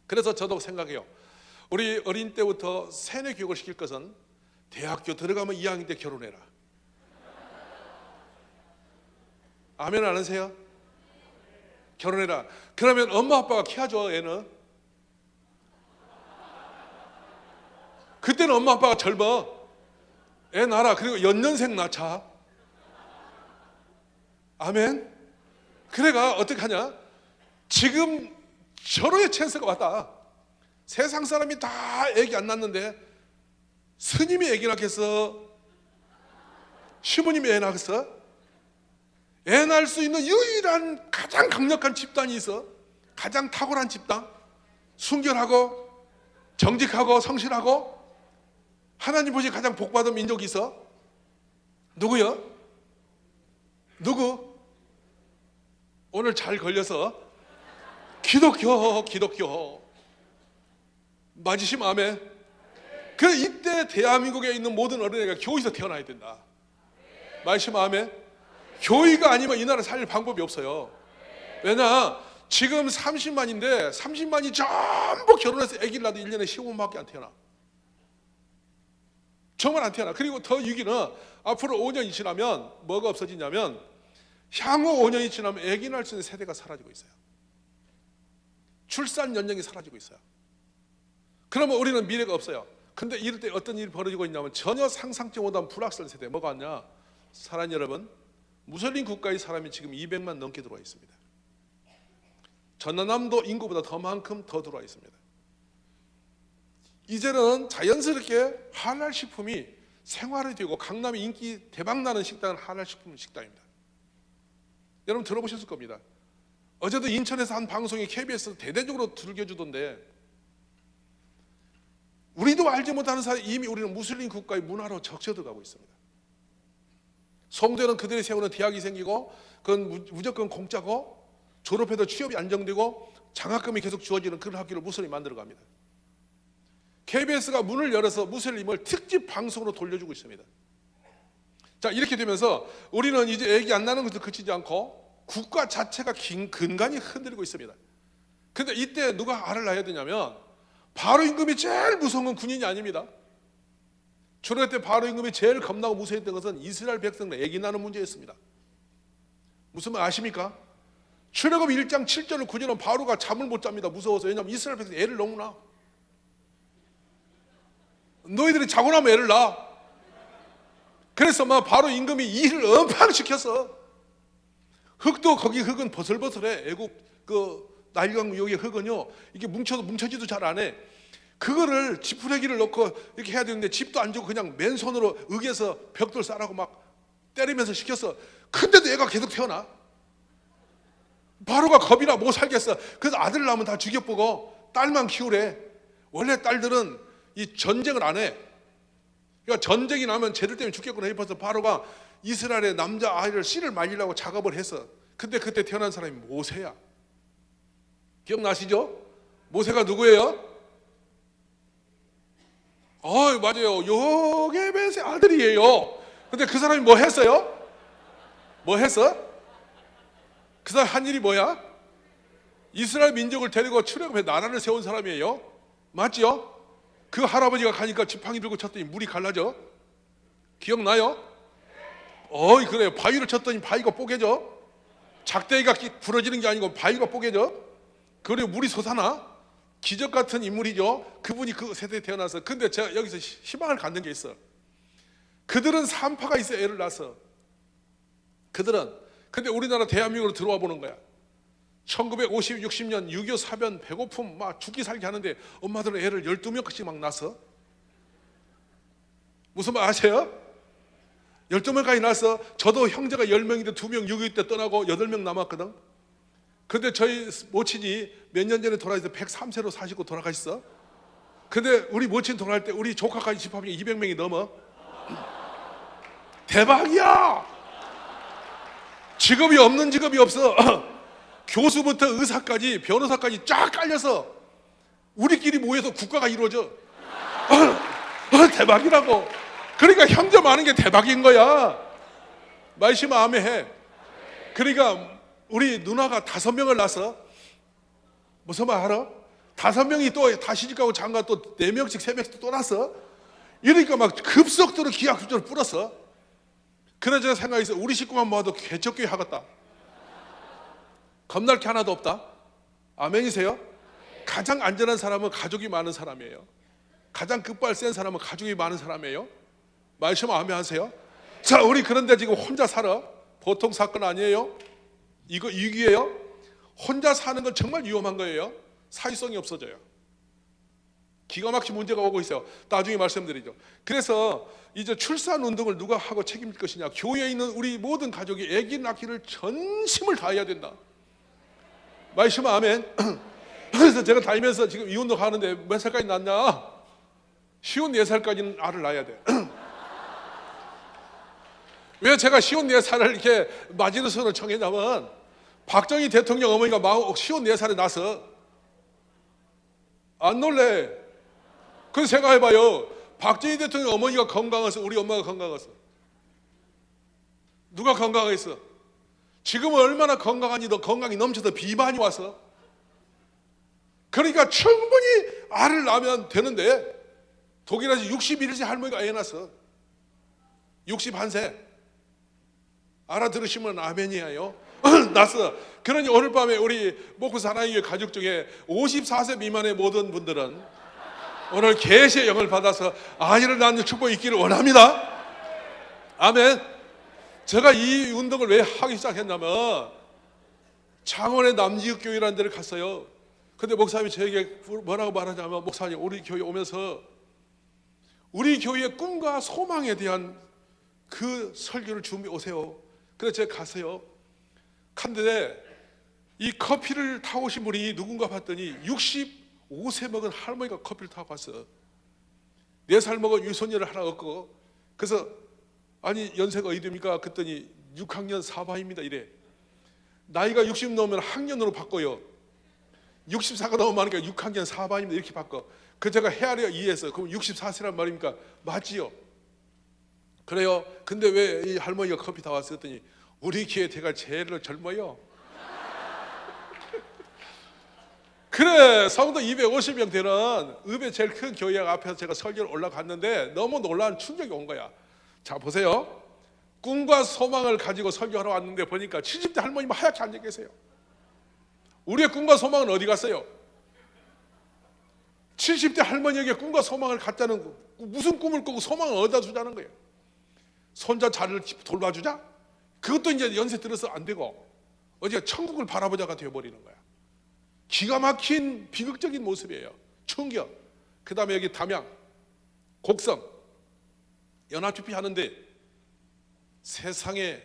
그래서 저도 생각해요. 우리 어린 때부터 세뇌 교육을 시킬 것은 대학교 들어가면 2학년 때 결혼해라. 아멘 안 하세요? 결혼해라. 그러면 엄마 아빠가 키워줘. 애는 그때는 엄마 아빠가 젊어. 애 낳아라. 그리고 연년생 낳자. 아멘. 그래가 어떻게 하냐? 지금 절호의 찬스가 왔다. 세상 사람이 다 애기 안 낳는데 스님이 애기 낳겠어? 시부님이 애 낳겠어? 애 낳을 수 있는 유일한 가장 강력한 집단이 있어. 가장 탁월한 집단. 순결하고 정직하고 성실하고 하나님 보시 가장 복받은 민족이 있어. 누구요? 누구? 오늘 잘 걸려서 기독교 맞으시면 아멘. 그래 이때 대한민국에 있는 모든 어린애가 교회에서 태어나야 된다. 맞으시면 아멘. 교회가 아니면 이 나라 살릴 방법이 없어요. 왜냐 지금 30만인데 30만이 전부 결혼해서 아기를 낳아도 1년에 15만밖에 안 태어나. 정말 안 태어나. 그리고 더 위기는 앞으로 5년이 지나면 뭐가 없어지냐면 향후 5년이 지나면 아기 낳을 수 있는 세대가 사라지고 있어요. 출산 연령이 사라지고 있어요. 그러면 우리는 미래가 없어요. 근데 이럴 때 어떤 일이 벌어지고 있냐면 전혀 상상치 못한 불확실 세대. 뭐가 왔냐? 사랑하는 여러분, 무슬림 국가의 사람이 지금 200만 넘게 들어와 있습니다. 전남도 인구보다 더만큼 더 들어와 있습니다. 이제는 자연스럽게 할랄 식품이 생활이 되고 강남에 인기 대박나는 식당은 할랄 식품 식당입니다. 여러분 들어보셨을 겁니다. 어제도 인천에서 한 방송이 KBS에서 대대적으로 들겨주던데 우리도 알지 못하는 사이 이미 우리는 무슬림 국가의 문화로 적셔들어가고 있습니다. 송도에는 그들이 세우는 대학이 생기고 그건 무조건 공짜고 졸업해도 취업이 안정되고 장학금이 계속 주어지는 그런 학교를 무슬림이 만들어갑니다. KBS가 문을 열어서 무슬림을 특집 방송으로 돌려주고 있습니다. 자 이렇게 되면서 우리는 이제 애기 안 나는 것도 그치지 않고 국가 자체가 근간히 흔들리고 있습니다. 근데 이때 누가 알을 낳아야 되냐면 바로 임금이 제일 무서운 건 군인이 아닙니다. 출애굽 때 바로 임금이 제일 겁나고 무서워했던 것은 이스라엘 백성들 애기 낳는 문제였습니다. 무슨 말 아십니까? 출애굽 1장 7절을 9절은 바로가 잠을 못 잡니다. 무서워서. 왜냐하면 이스라엘 백성이 애를 너무 낳아. 너희들이 자고 나면 애를 낳아. 그래서 막 바로 임금이 일을 엄청 시켰어. 흙도 거기 흙은 버슬버슬해. 애국 그 나일강 여기 흙은요, 이게 뭉쳐지도 잘 안 해. 그거를 지푸레기를 넣고 이렇게 해야 되는데 집도 안 주고 그냥 맨손으로 으개서 벽돌 싸라고 막 때리면서 시켰어. 근데도 애가 계속 태어나. 바로가 겁이나 못 살겠어. 그래서 아들 낳으면 다 죽여보고 딸만 키우래. 원래 딸들은 이 전쟁을 안 해. 그러니까 전쟁이 나면 쟤들 때문에 죽겠구나 싶어서 바로가 이스라엘의 남자 아이를 씨를 말리려고 작업을 했어. 근데 그때 태어난 사람이 모세야. 기억나시죠? 모세가 누구예요? 맞아요. 요게벳의 아들이에요. 근데 그 사람이 뭐 했어요? 뭐 했어? 그 사람 한 일이 뭐야? 이스라엘 민족을 데리고 출애굽해 나라를 세운 사람이에요. 맞죠? 그 할아버지가 가니까 지팡이 들고 쳤더니 물이 갈라져. 기억나요? 그래요. 바위를 쳤더니 바위가 뽀개져. 작대기가 부러지는 게 아니고 바위가 뽀개져. 그리고 물이 솟아나. 기적 같은 인물이죠. 그분이 그 세대에 태어나서. 근데 제가 여기서 희망을 갖는 게 있어. 그들은 산파가 있어 애를 낳아서. 근데 우리나라 대한민국으로 들어와 보는 거야. 1950, 60년 6.25 사변 배고픔 막 죽기 살기 하는데 엄마들은 애를 12명씩 막 낳았어. 무슨 말 아세요? 12명까지 낳았어. 저도 형제가 10명인데 2명 6.25 때 떠나고 8명 남았거든. 근데 저희 모친이 몇 년 전에 돌아가셔서 103세로 사시고 돌아가셨어. 근데 우리 모친 돌아갈 때 우리 조카까지 집합하면 200명이 넘어. 대박이야. 직업이 없는 직업이 없어. 교수부터 의사까지 변호사까지 쫙 깔려서 우리끼리 모여서 국가가 이루어져. 대박이라고. 그러니까 형제 많은 게 대박인 거야. 말씀 아멘해. 그러니까 우리 누나가 5명을 낳아서 무슨 말 알아? 5명이 또 다 시집가고 장가 또 4명씩 3명씩 또 낳았어. 이러니까 막 급속도로 기하급수를 뿌렸어. 그래서 제가 생각했어요. 우리 식구만 모아도 개척교회 하겠다. 겁날 게 하나도 없다. 아멘이세요? 가장 안전한 사람은 가족이 많은 사람이에요. 가장 급발 센 사람은 가족이 많은 사람이에요. 말씀 아멘 하세요? 자, 우리 그런데 지금 혼자 살아. 보통 사건 아니에요? 이거 위기예요? 혼자 사는 건 정말 위험한 거예요. 사회성이 없어져요. 기가 막힌 문제가 오고 있어요. 나중에 말씀드리죠. 그래서 이제 출산 운동을 누가 하고 책임질 것이냐. 교회에 있는 우리 모든 가족이 아기 낳기를 전심을 다해야 된다. 말씀 아멘. 그래서 제가 다니면서 지금 이 운동 하는데 몇 살까지 낳냐? 54살까지는 알을 낳아야 돼. 왜 제가 54살을 이렇게 마지노선을 정했냐면 박정희 대통령 어머니가 54살에 나서 안 놀래. 그래서 생각해봐요. 박정희 대통령 어머니가 건강해서 우리 엄마가 건강해서 누가 건강했어? 지금은 얼마나 건강하니 너 건강이 넘쳐서 비만이 와서. 그러니까 충분히 알을 낳으면 되는데 독일에서 61세 할머니가 애 낳았어. 61세. 알아들으시면 아멘이에요. 낳았어. 그러니 오늘 밤에 우리 목포 사랑교회 가족 중에 54세 미만의 모든 분들은 오늘 계시의 영을 받아서 아이를 낳는 축복이 있기를 원합니다. 아멘. 제가 이 운동을 왜 하기 시작했냐면 창원의 남지읍교회라는 데를 갔어요. 근데 목사님이 저에게 뭐라고 말하냐면 목사님 우리 교회 오면서 우리 교회의 꿈과 소망에 대한 그 설교를 준비해 오세요. 그래서 제가 갔어요. 갔는데 이 커피를 타고 오신 분이 누군가 봤더니 65세 먹은 할머니가 커피를 타고 왔어. 4살 먹은 유손녀를 하나 얻고. 그래서 아니 연세가 어디 됩니까? 그랬더니 6학년 4반입니다 이래. 나이가 60 넘으면 학년으로 바꿔요. 64가 넘으니까 6학년 4반입니다 이렇게 바꿔. 그 제가 헤아려 이해했어요. 그럼 64세란 말입니까? 맞지요. 그래요. 근데 왜 이 할머니가 커피 다 왔어? 했더니 우리 교회 제가 제일 젊어요. 그래, 성도 250명 되는 읍의 제일 큰 교회 앞에서 제가 설교를 올라갔는데 너무 놀라운 충격이 온 거야. 자, 보세요. 꿈과 소망을 가지고 설교하러 왔는데 보니까 70대 할머니만 하얗게 앉아 계세요. 우리의 꿈과 소망은 어디 갔어요? 70대 할머니에게 꿈과 소망을 갖자는, 무슨 꿈을 꾸고 소망을 어디다 주자는 거예요? 손자 자를 돌봐주자? 그것도 이제 연세 들어서 안 되고 어제 천국을 바라보자가 되어버리는 거야. 기가 막힌 비극적인 모습이에요. 충격. 그 다음에 여기 담양, 곡성, 연합집회 하는데 세상에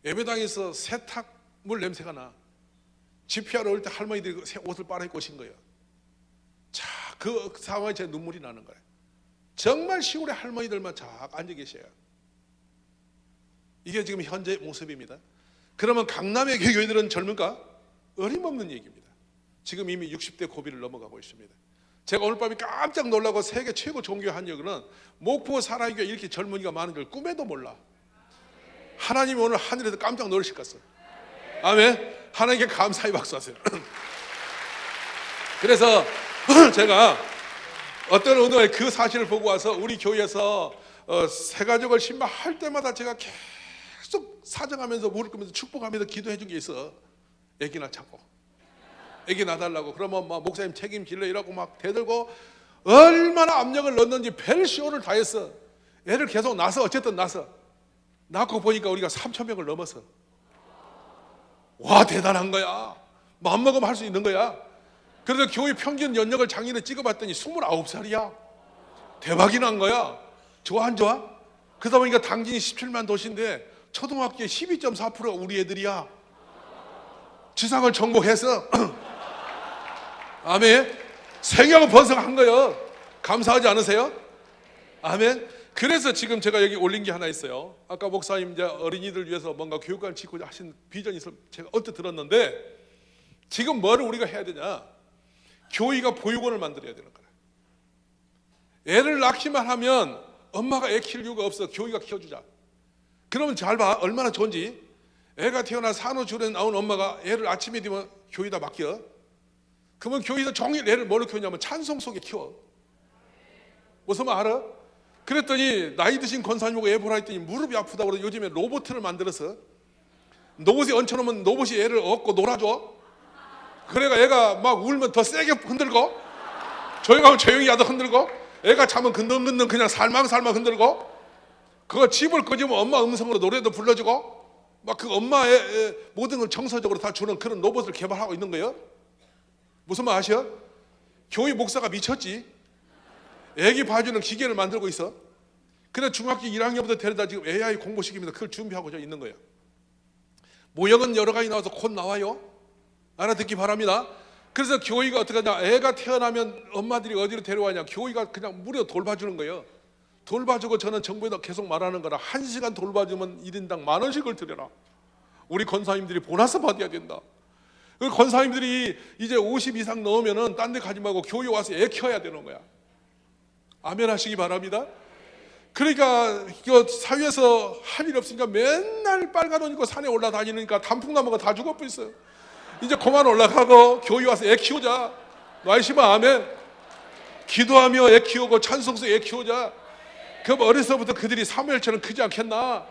예배당에서 세탁물 냄새가 나. 집회하러 올 때 할머니들이 새 옷을 빨아입고 오신 거예요. 자, 그 상황에 제 눈물이 나는 거예요. 정말 시골의 할머니들만 쫙 앉아 계셔요. 이게 지금 현재 모습입니다. 그러면 강남의 교회들은 젊은가? 어림없는 얘기입니다. 지금 이미 60대 고비를 넘어가고 있습니다. 제가 오늘 밤에 깜짝 놀라고 세계 최고 종교 한역은 목포 사랑교회 이렇게 젊은이가 많은 줄 꿈에도 몰라. 하나님이 오늘 하늘에서 깜짝 놀라실 것을. 아멘. 하나님께 감사히 박수하세요. 그래서 제가 어떤 운동에 그 사실을 보고 와서 우리 교회에서 새가족을 신방할 때마다 제가 계속 사정하면서 무릎 꿇으면서 축복하면서 기도해 준 게 있어. 애기 낳자고, 애기 낳아달라고. 그러면 막 목사님 책임질러 이라고 막 대들고 얼마나 압력을 넣었는지 벨시오를 다 했어. 애를 계속 낳아서 어쨌든 낳고 보니까 우리가 3,000명을 넘어서. 와, 대단한 거야. 마음먹으면 할 수 있는 거야. 그래서 교회 평균 연령을 작년에 찍어봤더니 29살이야. 대박이 난 거야. 좋아 안 좋아? 그러다 보니까 당진이 17만 도시인데 초등학교에 12.4%가 우리 애들이야. 지상을 정복해서 아멘. 생명을 번성한 거예요. 감사하지 않으세요? 아멘. 그래서 지금 제가 여기 올린 게 하나 있어요. 아까 목사님 이제 어린이들 위해서 뭔가 교육관을 짓고자 하신 비전이 있어 제가 언뜻 들었는데, 지금 뭐를 우리가 해야 되냐? 교회가 보육원을 만들어야 되는 거야. 애를 낳기만 하면 엄마가 애 키울 이유가 없어. 교회가 키워주자. 그러면 잘 봐, 얼마나 좋은지. 애가 태어나 산후조리원 나온 엄마가 애를 아침에 되면 교회에다 맡겨. 그러면 교회에서 종일 애를 뭘로 키우냐면 찬송 속에 키워. 무슨 말 알아? 그랬더니 나이 드신 권사님 보고 애 보라 했더니 무릎이 아프다고 그래서 요즘에 로봇을 만들어서 로봇에 얹혀놓으면 로봇이 애를 업고 놀아줘. 그래가 애가 막 울면 더 세게 흔들고, 조용하면 조용히 하다 흔들고, 애가 자면 근덩근덩 그냥 살망살망 흔들고, 그거 집을 끄집으면 엄마 음성으로 노래도 불러주고, 막 그 엄마의 모든 걸 정서적으로 다 주는 그런 로봇을 개발하고 있는 거예요. 무슨 말 아셔? 교회 목사가 미쳤지. 애기 봐주는 기계를 만들고 있어. 그래 중학교 1학년부터 데려다 지금 AI 공부시키면서 그걸 준비하고 있는 거예요. 모형은 여러 가지 나와서 곧 나와요. 알아듣기 바랍니다. 그래서 교회가 어떻게 하냐? 애가 태어나면 엄마들이 어디로 데려가냐? 교회가 그냥 무료 돌봐주는 거예요. 돌봐주고 저는 정부에다 계속 말하는 거라, 1시간 돌봐주면 1인당 10,000원씩을 드려라. 우리 권사님들이 보너스 받아야 된다. 그 권사님들이 이제 50 이상 넘으면은 딴 데 가지 말고 교회 와서 애 키워야 되는 거야. 아멘 하시기 바랍니다. 그러니까 사회에서 할 일 없으니까 맨날 빨간 옷 입고 산에 올라다니니까 단풍나무가 다 죽어버렸어요. 이제 그만 올라가고 교회 와서 애 키우자. 나이시면 아멘. 기도하며 애 키우고 찬송서 애 키우자. 그럼 어려서부터 그들이 사무엘처럼 크지 않겠나?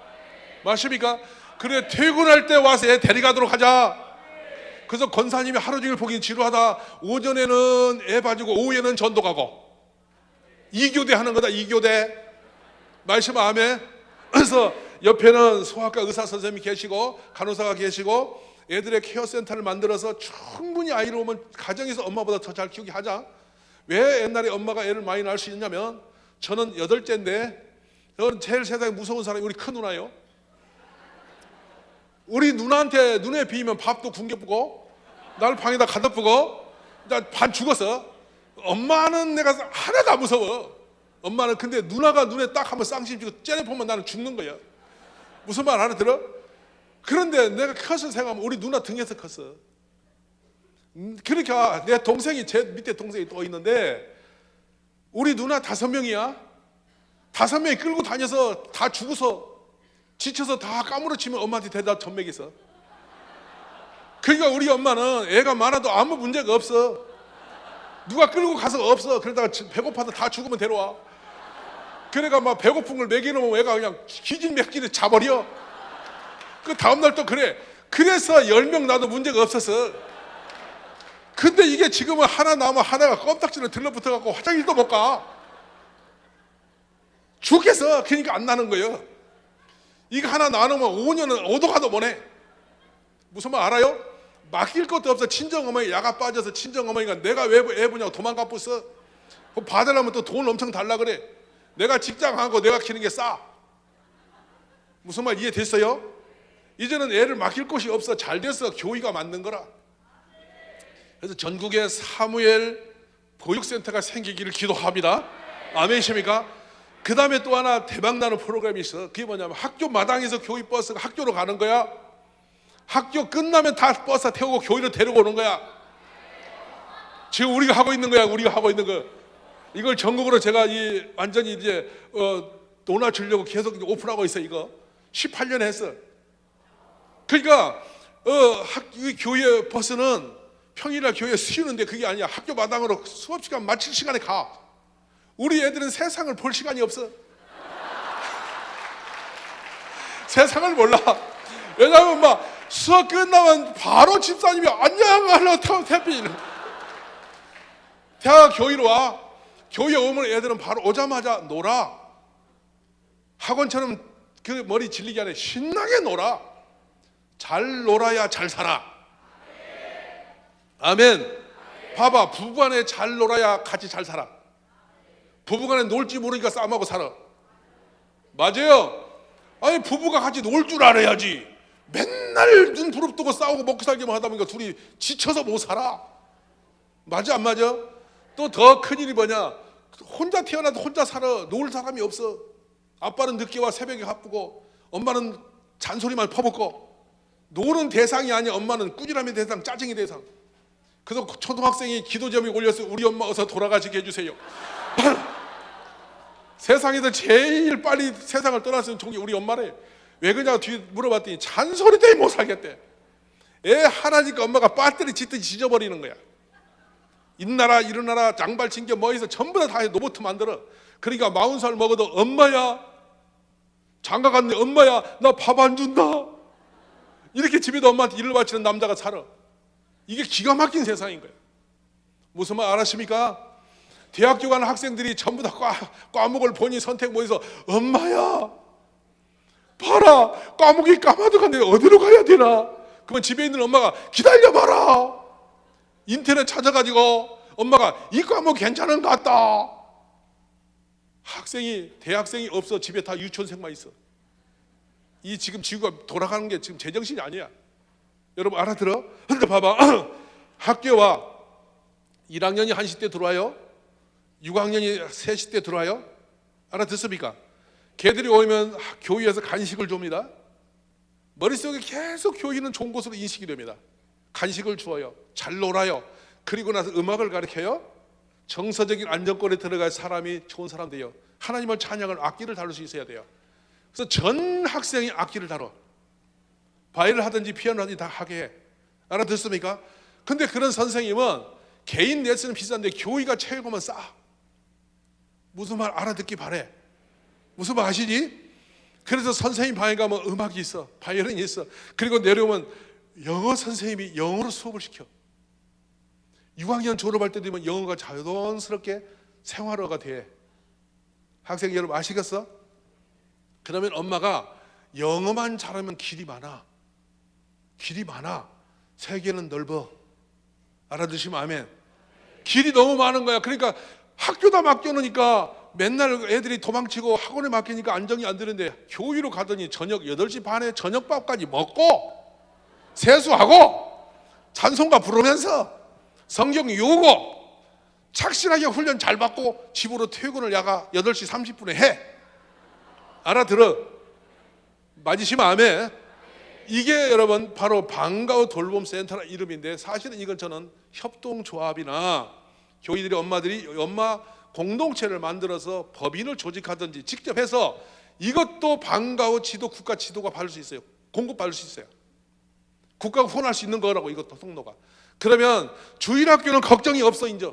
맞습니까? 그래 퇴근할 때 와서 애 데려가도록 하자. 그래서 권사님이 하루 종일 보기 지루하다. 오전에는 애 봐주고 오후에는 전도 가고 2교대 하는 거다. 2교대. 말씀 아멘. 그래서 옆에는 소아과 의사 선생님이 계시고 간호사가 계시고 애들의 케어센터를 만들어서 충분히 아이를 오면 가정에서 엄마보다 더 잘 키우게 하자. 왜 옛날에 엄마가 애를 많이 낳을 수 있냐면, 저는 8째인데 저는 제일 세상에 무서운 사람이 우리 큰 누나예요. 우리 누나한테 눈에 비이면 밥도 굶겨쁘고 나를 방에다 갖다 뿌고 나 반 죽었어. 엄마는 내가 하나도 안 무서워. 엄마는. 근데 누나가 눈에 딱 한번 쌍심 쥐고 째려보면 나는 죽는 거야. 무슨 말 알아들어? 그런데 내가 컸을 생각하면 우리 누나 등에서 컸어. 그러니까 내 동생이, 제 밑에 동생이 또 있는데 우리 누나 5명이야. 5명이 끌고 다녀서 다 죽어서 지쳐서 다 까무러치면 엄마한테 대다 전맥에서. 그러니까 우리 엄마는 애가 많아도 아무 문제가 없어. 누가 끌고 가서 없어. 그러다가 배고파서 다 죽으면 데려와. 그래가 막 배고픈 걸 먹이놓으면 애가 그냥 기진맥진에 자버려. 그 다음날 또 그래. 그래서 10명 나도 문제가 없었어. 근데 이게 지금은 하나 나오면 하나가 껌딱지로 들러붙어갖고 화장실도 못 가. 죽겠어. 그러니까 안 나는 거예요. 이거 하나 나누면 5년은 오도가도 못해. 무슨 말 알아요? 맡길 것도 없어. 친정어머니 야가 빠져서 친정어머니가 내가 왜 애 보냐고 도망가 뿌어. 그럼 받으려면 또 돈 엄청 달라 그래. 내가 직장하고 내가 키는 게 싸. 무슨 말 이해됐어요? 이제는 애를 맡길 곳이 없어. 잘 됐어. 교회가 만든 거라. 그래서 전국에 사무엘 보육센터가 생기기를 기도합니다. 아멘이십니까? 그 다음에 또 하나 대박나는 프로그램이 있어. 그게 뭐냐면 학교 마당에서 교회 버스가 학교로 가는 거야. 학교 끝나면 다 버스 태우고 교회로 데리고 오는 거야. 지금 우리가 하고 있는 거야. 우리가 하고 있는 거. 이걸 전국으로 제가 완전히 이제 논아주려고 계속 오픈하고 있어. 이거 18년 했어. 그러니까 이 교회 버스는 평일날 교회 쉬는데 그게 아니야. 학교 마당으로 수업 시간 마칠 시간에 가. 우리 애들은 세상을 볼 시간이 없어. 세상을 몰라. 왜냐하면 막 수업 끝나면 바로 집사님이 안녕하려고 태피. 대학 교회로 와. 교회 오면 애들은 바로 오자마자 놀아. 학원처럼 그 머리 질리기 전에 신나게 놀아. 잘 놀아야 잘 살아. 아멘. 봐봐, 부부간에 잘 놀아야 같이 잘 살아. 부부간에 놀지 모르니까 싸움하고 살아. 맞아요. 아니 부부가 같이 놀 줄 알아야지. 맨날 눈 부릅뜨고 싸우고 먹고 살기만 하다 보니까 둘이 지쳐서 못 살아. 맞아 안 맞아? 또 더 큰일이 뭐냐, 혼자 태어나도 혼자 살아. 놀 사람이 없어. 아빠는 늦게 와 새벽에 바쁘고 엄마는 잔소리만 퍼붓고. 노는 대상이 아니야. 엄마는 꾸지람의 대상, 짜증의 대상. 그래서 초등학생이 기도 제목이 올렸어요. 우리 엄마 어서 돌아가시게 해주세요. 세상에서 제일 빨리 세상을 떠났으면 종이 우리 엄마래. 왜 그러냐고 뒤에 물어봤더니 잔소리 때문에 못 살겠대. 애 하나니까 엄마가 배터리 짓듯이 지져버리는 거야. 인나라 일어나라 장발 챙겨 뭐 해서 전부 다 로봇 만들어. 그러니까 40살 먹어도 엄마야, 장가 갔네, 엄마야 나 밥 안 준다. 이렇게 집에도 엄마한테 일을 바치는 남자가 살아. 이게 기가 막힌 세상인 거예요. 무슨 말 알았습니까? 대학교 가는 학생들이 전부 다 과목을 본인 선택 못해서 엄마야 봐라 과목이 까마득 한데 어디로 가야 되나. 그러면 집에 있는 엄마가 기다려봐라. 인터넷 찾아가지고 엄마가 이 과목 괜찮은 것 같다. 대학생이 없어. 집에 다 유치원생만 있어. 이 지금 지구가 돌아가는 게 지금 제정신이 아니야. 여러분 알아들어? 근데 봐봐. 학교와 1학년이 1시 때 들어와요. 6학년이 3시 때 들어와요. 알아듣습니까? 걔들이 오면 교회에서 간식을 줍니다. 머릿속에 계속 교회는 좋은 곳으로 인식이 됩니다. 간식을 주어요. 잘 놀아요. 그리고 나서 음악을 가르쳐요. 정서적인 안정권에 들어갈 사람이 좋은 사람 돼요. 하나님을 찬양을 악기를 다룰 수 있어야 돼요. 그래서 전 학생이 악기를 다뤄. 바이올린을 하든지 피아노를 하든지 다 하게 해. 알아듣습니까? 근데 그런 선생님은 개인 레슨은 비싼데 교회가 최고면 싸. 무슨 말 알아듣기 바래. 무슨 말 아시지? 그래서 선생님 방에 가면 음악이 있어. 바이올린이 있어. 그리고 내려오면 영어 선생님이 영어로 수업을 시켜. 6학년 졸업할 때 되면 영어가 자연스럽게 생활어가 돼. 학생 여러분 아시겠어? 그러면 엄마가 영어만 잘하면 길이 많아. 길이 많아. 세계는 넓어. 알아두시면 아멘. 길이 너무 많은 거야. 그러니까 학교다 맡겨놓으니까 맨날 애들이 도망치고 학원에 맡기니까 안정이 안 되는데 교회로 가더니 저녁 8시 반에 저녁밥까지 먹고 세수하고 찬송가 부르면서 성경 외우고 착실하게 훈련 잘 받고 집으로 퇴근을 야가 8시 30분에 해. 알아들어? 맞으시면 아멘. 이게 여러분 바로 방과후 돌봄 센터라는 이름인데 사실은 이건 저는 협동조합이나 교회들이 엄마 공동체를 만들어서 법인을 조직하든지 직접 해서 이것도 방과후 지도 국가 지도가 받을 수 있어요. 공급받을 수 있어요. 국가가 후원할 수 있는 거라고. 이것도 통로가. 그러면 주일학교는 걱정이 없어. 이제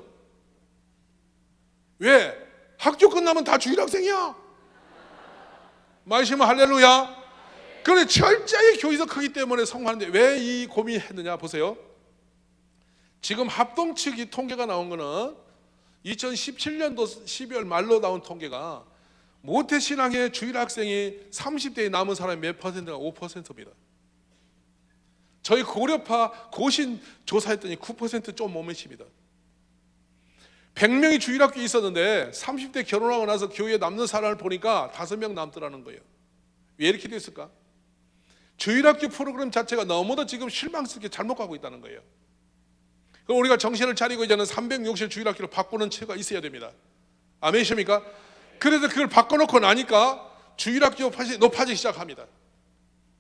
왜? 학교 끝나면 다 주일학생이야. 말씀은 할렐루야. 그래 철저히 교회에서 크기 때문에 성공하는데 왜 이 고민했느냐 보세요. 지금 합동 측이 통계가 나온 거는 2017년도 12월 말로 나온 통계가 모태신앙의 주일학생이 30대에 남은 사람이 몇 퍼센트가 5%입니다. 저희 고려파 고신 조사했더니 9% 못 미칩니다. 100명이 주일학교에 있었는데 30대 결혼하고 나서 교회에 남는 사람을 보니까 5명 남더라는 거예요. 왜 이렇게 됐을까? 주일학교 프로그램 자체가 너무도 지금 실망스럽게 잘못 가고 있다는 거예요. 그럼 우리가 정신을 차리고 이제는 360 주일학교를 바꾸는 체가 있어야 됩니다. 아멘이십니까? 그래서 그걸 바꿔놓고 나니까 주일학교 높아지기 시작합니다.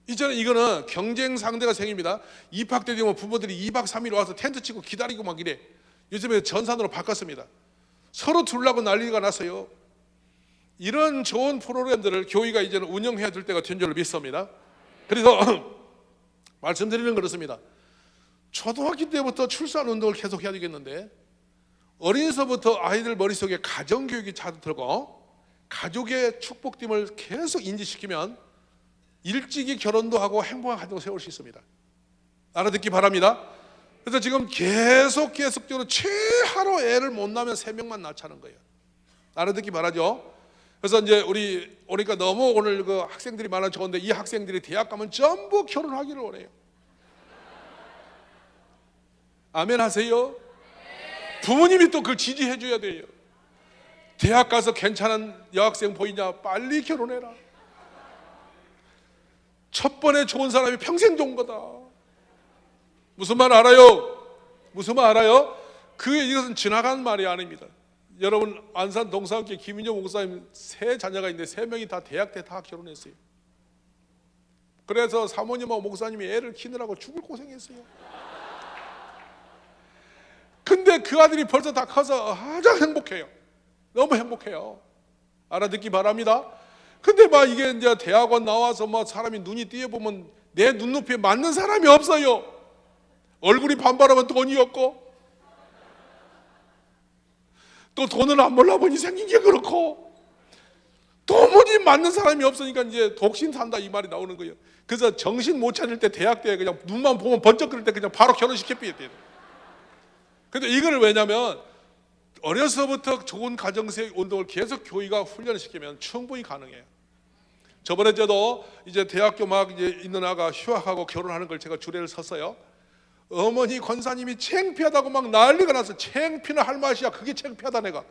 이제는 이거는 경쟁 상대가 생깁니다. 입학 때 되면 부모들이 2박 3일 와서 텐트 치고 기다리고 막 이래. 요즘에 전산으로 바꿨습니다. 서로 둘라고 난리가 났어요. 이런 좋은 프로그램들을 교회가 이제는 운영해야 될 때가 된 줄로 믿습니다. 그래서 말씀드리는 그렇습니다. 초등학교 때부터 출산 운동을 계속 해야 되겠는데 어린이서부터 아이들 머릿속에 가정교육이 자들고 가족의 축복됨을 계속 인지시키면 일찍이 결혼도 하고 행복한 가정을 세울 수 있습니다. 알아듣기 바랍니다. 그래서 지금 계속적으로 최하로 애를 못 낳으면 3명만 낳자는 거예요. 알아듣기 바라죠. 그래서 이제 우리 오니까 너무 오늘 그 학생들이 많아 좋은데 이 학생들이 대학 가면 전부 결혼하기를 원해요. 아멘 하세요. 부모님이 또 그걸 지지해 줘야 돼요. 대학 가서 괜찮은 여학생 보이냐? 빨리 결혼해라. 첫 번에 좋은 사람이 평생 좋은 거다. 무슨 말 알아요? 무슨 말 알아요? 이것은 지나간 말이 아닙니다. 여러분 안산 동사학교 김인정 목사님 3자녀가 있는데 3명이 다 대학 때 다 결혼했어요. 그래서 사모님하고 목사님이 애를 키느라고 죽을 고생했어요. 근데 그 아들이 벌써 다 커서 아주 행복해요. 너무 행복해요. 알아듣기 바랍니다. 근데 막 이게 이제 대학원 나와서 막 사람이 눈이 띄어보면 내 눈높이에 맞는 사람이 없어요. 얼굴이 반발하면 돈이 없고 또 돈을 안 몰라보니 생긴 게 그렇고 도무지 맞는 사람이 없으니까 이제 독신 산다 이 말이 나오는 거예요. 그래서 정신 못 차릴 때 대학 때 그냥 눈만 보면 번쩍 그럴 때 그냥 바로 결혼시켜버려야 돼요. 근데 이걸 왜냐면 어려서부터 좋은 가정세 운동을 계속 교회가 훈련을 시키면 충분히 가능해요. 저번에 저도 이제 대학교 막 이제 있는 아가 휴학하고 결혼하는 걸 제가 주례를 섰어요. 어머니 권사님이 창피하다고 막 난리가 났어. 창피는 할 맛이야. 그게 창피하다 내가.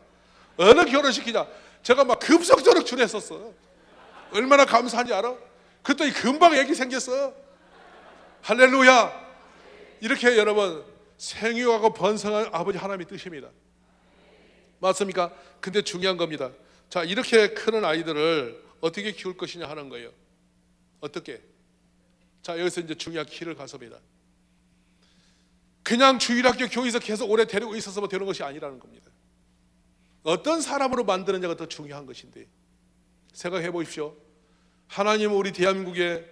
어느 결혼시키자. 제가 막 급속도로 주례했었어. 얼마나 감사한지 알아? 그랬더니 금방 애기 생겼어. 할렐루야. 이렇게 여러분 생육하고 번성한 아버지 하나님의 뜻입니다. 맞습니까? 근데 중요한 겁니다. 자, 이렇게 크는 아이들을 어떻게 키울 것이냐 하는 거예요. 어떻게? 자, 여기서 이제 중요한 키를 가섭니다. 그냥 주일학교 교회에서 계속 오래 데리고 있어서 되는 것이 아니라는 겁니다. 어떤 사람으로 만드느냐가 더 중요한 것인데 생각해 보십시오. 하나님은 우리 대한민국에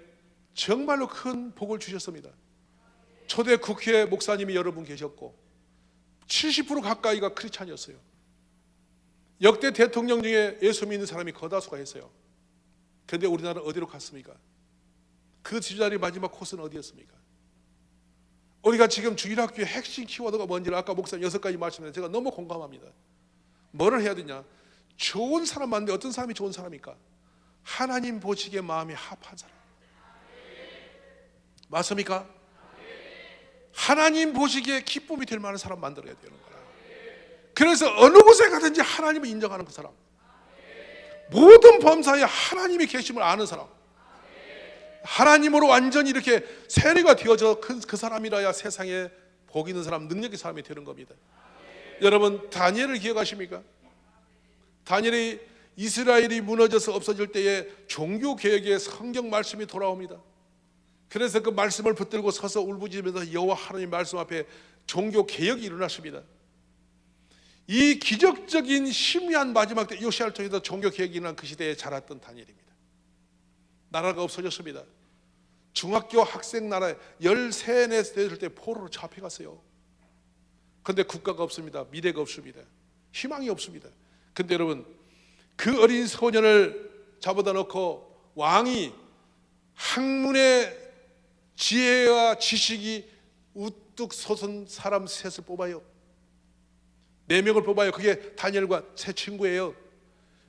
정말로 큰 복을 주셨습니다. 초대 국회 목사님이 여러 분 계셨고 70% 가까이가 크리스찬이었어요. 역대 대통령 중에 예수 믿는 사람이 거다수가 했어요. 그런데 우리나라는 어디로 갔습니까? 그 지자리 마지막 코스는 어디였습니까? 우리가 지금 주일학교의 핵심 키워드가 뭔지를 아까 목사님 6가지 말씀했는데 제가 너무 공감합니다. 뭐를 해야 되냐? 좋은 사람 만드는데 어떤 사람이 좋은 사람입니까? 하나님 보시기에 마음이 합한 사람. 맞습니까? 하나님 보시기에 기쁨이 될 만한 사람 만들어야 되는 거라. 그래서 어느 곳에 가든지 하나님을 인정하는 그 사람, 모든 범사에 하나님이 계심을 아는 사람, 하나님으로 완전히 이렇게 세례가 되어져 그 사람이라야 세상에 복 있는 사람, 능력 있는 사람이 되는 겁니다. 여러분 다니엘을 기억하십니까? 다니엘이 이스라엘이 무너져서 없어질 때에 종교개혁의 성경 말씀이 돌아옵니다. 그래서 그 말씀을 붙들고 서서 울부짖으면서 여호와 하나님 말씀 앞에 종교개혁이 일어났습니다. 이 기적적인 심위한 마지막 때 요시아를 통해서 종교개혁이 일어난 그 시대에 자랐던 다니엘입니다. 나라가 없어졌습니다. 중학교 학생 나라에 13, 14 될 때 포로로 잡혀갔어요. 그런데 국가가 없습니다. 미래가 없습니다. 희망이 없습니다. 근데 여러분, 그 어린 소년을 잡아다 놓고 왕이 학문의 지혜와 지식이 우뚝 솟은 사람 셋을 뽑아요. 4명을 뽑아요. 그게 다니엘과 세 친구예요.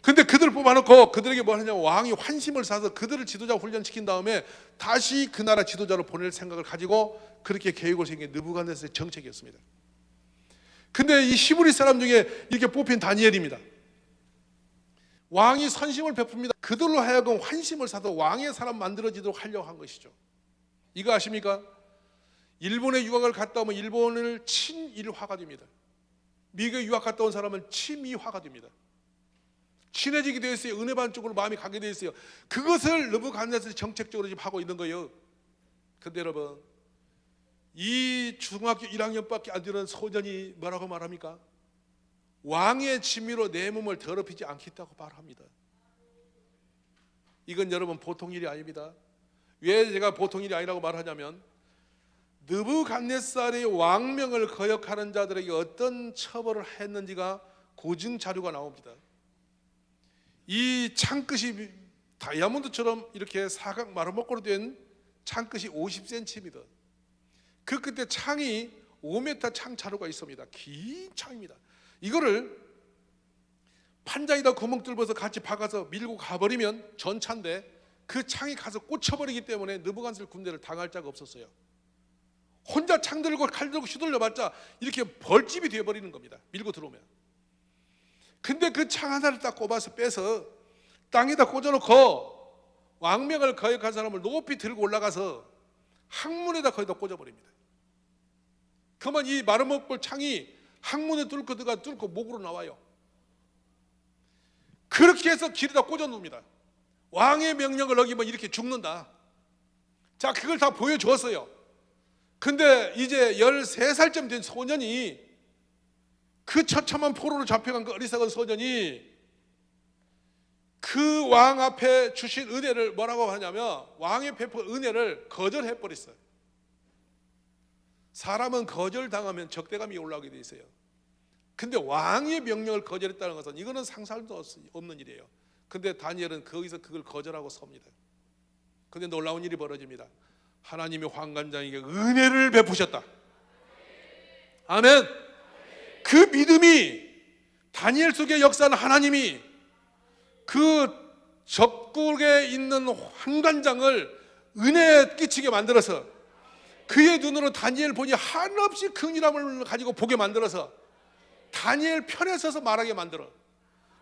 근데 그들을 뽑아놓고 그들에게 뭘 하냐면 왕이 환심을 사서 그들을 지도자 훈련시킨 다음에 다시 그 나라 지도자로 보낼 생각을 가지고 그렇게 계획을 세운 게 느부갓네살의 정책이었습니다. 근데 이 히브리 사람 중에 이렇게 뽑힌 다니엘입니다. 왕이 선심을 베풉니다. 그들로 하여금 환심을 사서 왕의 사람 만들어지도록 하려고 한 것이죠. 이거 아십니까? 일본에 유학을 갔다 오면 일본을 친일화가 됩니다. 미국에 유학 갔다 온 사람은 친미화가 됩니다. 친해지게 되어 있어요. 은혜받는 쪽으로 마음이 가게 되어 있어요. 그것을 느부갓네살이 정책적으로 지금 하고 있는 거예요. 근데 여러분, 이 중학교 1학년밖에 안 되는 소년이 뭐라고 말합니까? 왕의 진미로 내 몸을 더럽히지 않겠다고 말합니다. 이건 여러분 보통 일이 아닙니다. 왜 제가 보통 일이 아니라고 말하냐면 느부갓네살의 왕명을 거역하는 자들에게 어떤 처벌을 했는지가 고증 자료가 나옵니다. 이 창끝이 다이아몬드처럼 이렇게 사각 마루목으로 된 창끝이 50cm입니다. 그 끝에 창이 5m 창 자루가 있습니다. 긴 창입니다. 이거를 판자에다 구멍 뚫어서 같이 박아서 밀고 가버리면 전차인데 그 창이 가서 꽂혀버리기 때문에 느부갓네살 군대를 당할 자가 없었어요. 혼자 창 들고 칼 들고 휘둘려봤자 이렇게 벌집이 되어버리는 겁니다. 밀고 들어오면. 근데 그 창 하나를 딱 꼽아서 빼서 땅에다 꽂아놓고 왕명을 거역한 사람을 높이 들고 올라가서 항문에다 거기다 꽂아버립니다. 그러면 이 마루목골 창이 항문에 뚫고 목으로 나와요. 그렇게 해서 길에다 꽂아놓습니다. 왕의 명령을 어기면 이렇게 죽는다. 자, 그걸 다 보여줬어요. 근데 이제 13살쯤 된 소년이, 그 처참한 포로로 잡혀간 그 어리석은 소년이 그 왕 앞에 주신 은혜를 뭐라고 하냐면 왕의 베푼 은혜를 거절해 버렸어요. 사람은 거절당하면 적대감이 올라오게 돼 있어요. 근데 왕의 명령을 거절했다는 것은 이거는 상상도 없는 일이에요. 근데 다니엘은 거기서 그걸 거절하고 섭니다. 근데 놀라운 일이 벌어집니다. 하나님이 환관장에게 은혜를 베푸셨다. 아멘. 그 믿음이, 다니엘 속의 역사는 하나님이 그 적국에 있는 환관장을 은혜에 끼치게 만들어서 그의 눈으로 다니엘 보니 한없이 긍휼함을 가지고 보게 만들어서 다니엘 편에 서서 말하게 만들어.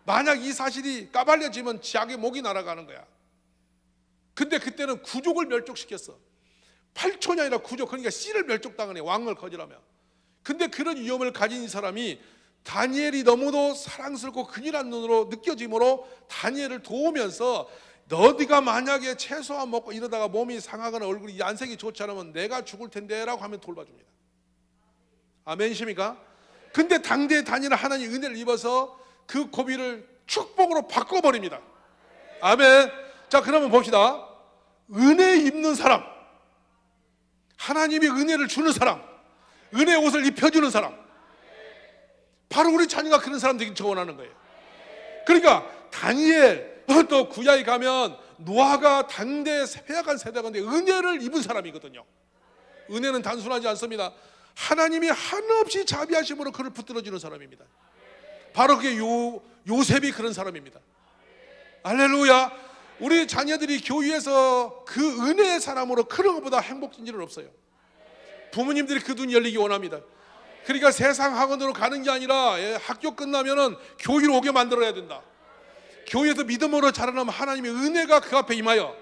만약 이 사실이 까발려지면 자기 목이 날아가는 거야. 근데 그때는 구족을 멸족시켰어. 8촌이 아니라 구족, 그러니까 씨를 멸족당하네, 왕을 거절하며. 근데 그런 위험을 가진 이 사람이 다니엘이 너무도 사랑스럽고 긍휼한 눈으로 느껴지므로 다니엘을 도우면서 너희가 만약에 채소 안 먹고 이러다가 몸이 상하거나 얼굴이 안색이 좋지 않으면 내가 죽을 텐데 라고 하면 돌봐줍니다. 아멘이십니까? 근데 당대에 다니엘은 하나님 은혜를 입어서 그 고비를 축복으로 바꿔버립니다. 아멘. 자, 그러면 봅시다. 은혜 입는 사람, 하나님이 은혜를 주는 사람, 은혜 옷을 입혀주는 사람, 바로 우리 자녀가 그런 사람 되길 원하는 거예요. 그러니까 다니엘, 또 구약에 가면 노아가 당대 패약한 세대가 있는데 은혜를 입은 사람이거든요. 은혜는 단순하지 않습니다. 하나님이 한없이 자비하심으로 그를 붙들어주는 사람입니다. 바로 그게 요셉이 그런 사람입니다. 할렐루야. 우리 자녀들이 교회에서 그 은혜의 사람으로 크는 것보다 행복한 일은 없어요. 부모님들이 그 눈 열리기 원합니다. 그러니까 세상 학원으로 가는 게 아니라 학교 끝나면은 교회로 오게 만들어야 된다. 교회에서 믿음으로 자라나면 하나님의 은혜가 그 앞에 임하여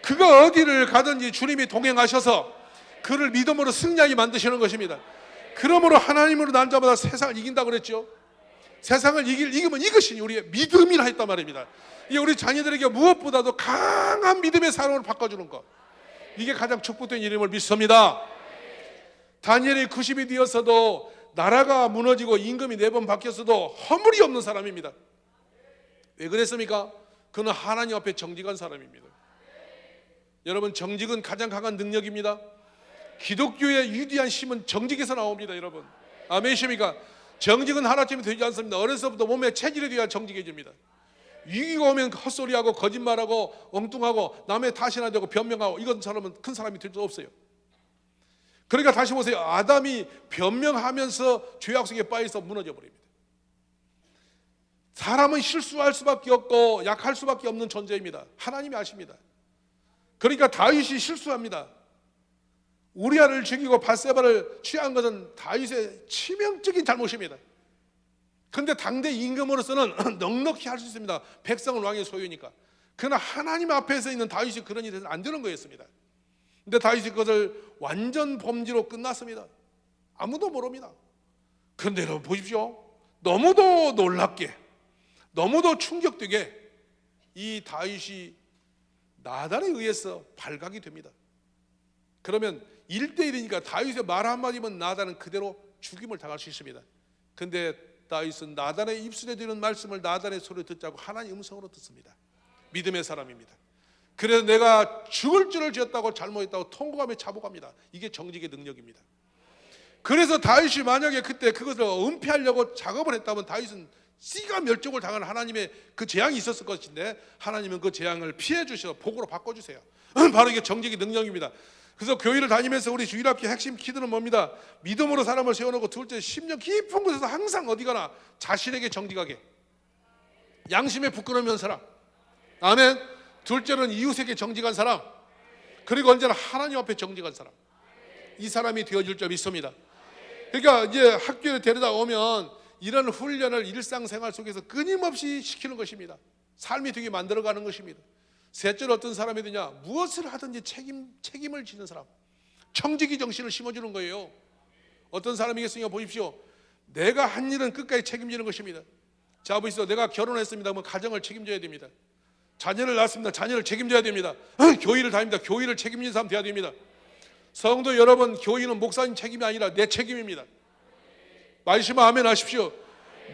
그가 어디를 가든지 주님이 동행하셔서 그를 믿음으로 승리하게 만드시는 것입니다. 그러므로 하나님으로 난 자마다 세상을 이긴다고 그랬죠. 세상을 이기면 이것이 우리의 믿음이라 했단 말입니다. 이게 우리 자녀들에게 무엇보다도 강한 믿음의 사람으로 바꿔주는 것, 이게 가장 축복된 일임을 믿습니다. 다니엘이 90이 되었어도 나라가 무너지고 임금이 4번 바뀌었어도 허물이 없는 사람입니다. 왜 그랬습니까? 그는 하나님 앞에 정직한 사람입니다. 여러분, 정직은 가장 강한 능력입니다. 기독교의 위대한 힘은 정직에서 나옵니다. 여러분, 아멘이십니까? 정직은 하나쯤이 되지 않습니다. 어려서부터 몸에 체질이 되어야 정직해집니다. 위기가 오면 헛소리하고 거짓말하고 엉뚱하고 남의 탓이나 되고 변명하고 이건 사람은 큰 사람이 될 수 없어요. 그러니까 다시 보세요. 아담이 변명하면서 죄악 속에 빠져서 무너져 버립니다. 사람은 실수할 수밖에 없고 약할 수밖에 없는 존재입니다. 하나님이 아십니다. 그러니까 다윗이 실수합니다. 우리아를 죽이고 밧세바를 취한 것은 다윗의 치명적인 잘못입니다. 그런데 당대 임금으로서는 넉넉히 할 수 있습니다. 백성은 왕의 소유니까. 그러나 하나님 앞에서 있는 다윗이 그런 일이 안 되는 거였습니다. 근데 다윗이 그것을 완전 범죄로 끝났습니다. 아무도 모릅니다. 그런데 여러분 보십시오. 너무도 놀랍게, 너무도 충격되게 이 다윗이 나단에 의해서 발각이 됩니다. 그러면 1대1이니까 다윗의 말 한마디면 나단은 그대로 죽임을 당할 수 있습니다. 그런데 다윗은 나단의 입술에 드는 말씀을 나단의 소리를 듣자고 하나님 음성으로 듣습니다. 믿음의 사람입니다. 그래서 내가 죽을 줄을 지었다고 잘못했다고 통곡하며 자복합니다. 이게 정직의 능력입니다. 그래서 다윗이 만약에 그때 그것을 은폐하려고 작업을 했다면 다윗은 씨가 멸종을 당한 하나님의 그 재앙이 있었을 것인데 하나님은 그 재앙을 피해 주셔서 복으로 바꿔주세요. 바로 이게 정직의 능력입니다. 그래서 교회를 다니면서 우리 주일학교 핵심 키드는 뭡니다? 믿음으로 사람을 세워놓고 둘째, 심령 깊은 곳에서 항상 어디 가나 자신에게 정직하게, 양심에 부끄러우면 사람, 아멘. 둘째는 이웃에게 정직한 사람, 그리고 언제나 하나님 앞에 정직한 사람, 이 사람이 되어줄 점 있습니다. 그러니까 이제 학교에 데려다 오면 이런 훈련을 일상생활 속에서 끊임없이 시키는 것입니다. 삶이 되게 만들어가는 것입니다. 셋째로 어떤 사람이 되냐? 무엇을 하든지 책임을 지는 사람, 청지기 정신을 심어주는 거예요. 어떤 사람이겠습니까? 보십시오. 내가 한 일은 끝까지 책임지는 것입니다. 자, 보십시오. 내가 결혼했습니다. 그러면 가정을 책임져야 됩니다. 자녀를 낳았습니다. 자녀를 책임져야 됩니다. 교회를 다닙니다. 교회를 책임지는 사람 되어야 됩니다. 성도 여러분, 교회는 목사님 책임이 아니라 내 책임입니다. 말씀 아멘 하십시오.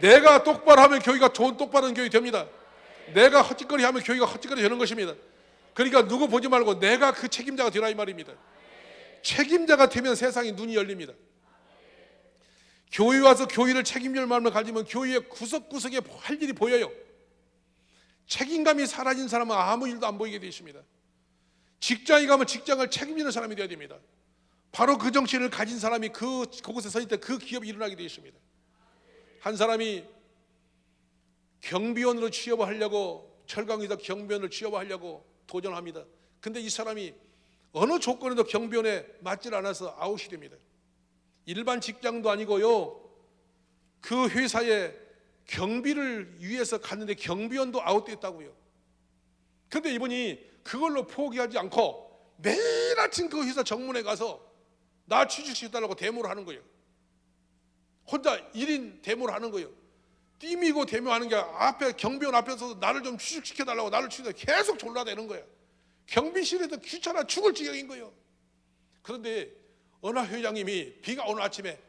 내가 똑바로 하면 교회가 좋은 똑바른 교회 됩니다. 내가 헛짓거리 하면 교회가 헛짓거리 되는 것입니다. 그러니까 누구 보지 말고 내가 그 책임자가 되라 이 말입니다. 책임자가 되면 세상이 눈이 열립니다. 교회 와서 교회를 책임질 마음을 가지면 교회의 구석구석에 할 일이 보여요. 책임감이 사라진 사람은 아무 일도 안 보이게 되십니다. 직장에 가면 직장을 책임지는 사람이 되어야 됩니다. 바로 그 정신을 가진 사람이 그곳에 서 있을 때 그 기업이 일어나게 되어 있습니다. 한 사람이 경비원으로 취업을 하려고, 철강에서 경비원을 취업을 하려고 도전합니다. 근데 이 사람이 어느 조건에도 경비원에 맞질 않아서 아웃이 됩니다. 일반 직장도 아니고요, 그 회사에 경비를 위해서 갔는데 경비원도 아웃됐다고요. 근데 이분이 그걸로 포기하지 않고 매일 아침 그 회사 정문에 가서 나 취직시켜달라고 데모를 하는 거예요. 혼자 1인 데모를 하는 거예요. 띠미고 데모하는 게 앞에 경비원 앞에서 나를 좀 취직시켜달라고, 나를 계속 졸라대는 거예요. 경비실에도 귀찮아 죽을 지경인 거예요. 그런데 어느 회장님이 비가 오는 아침에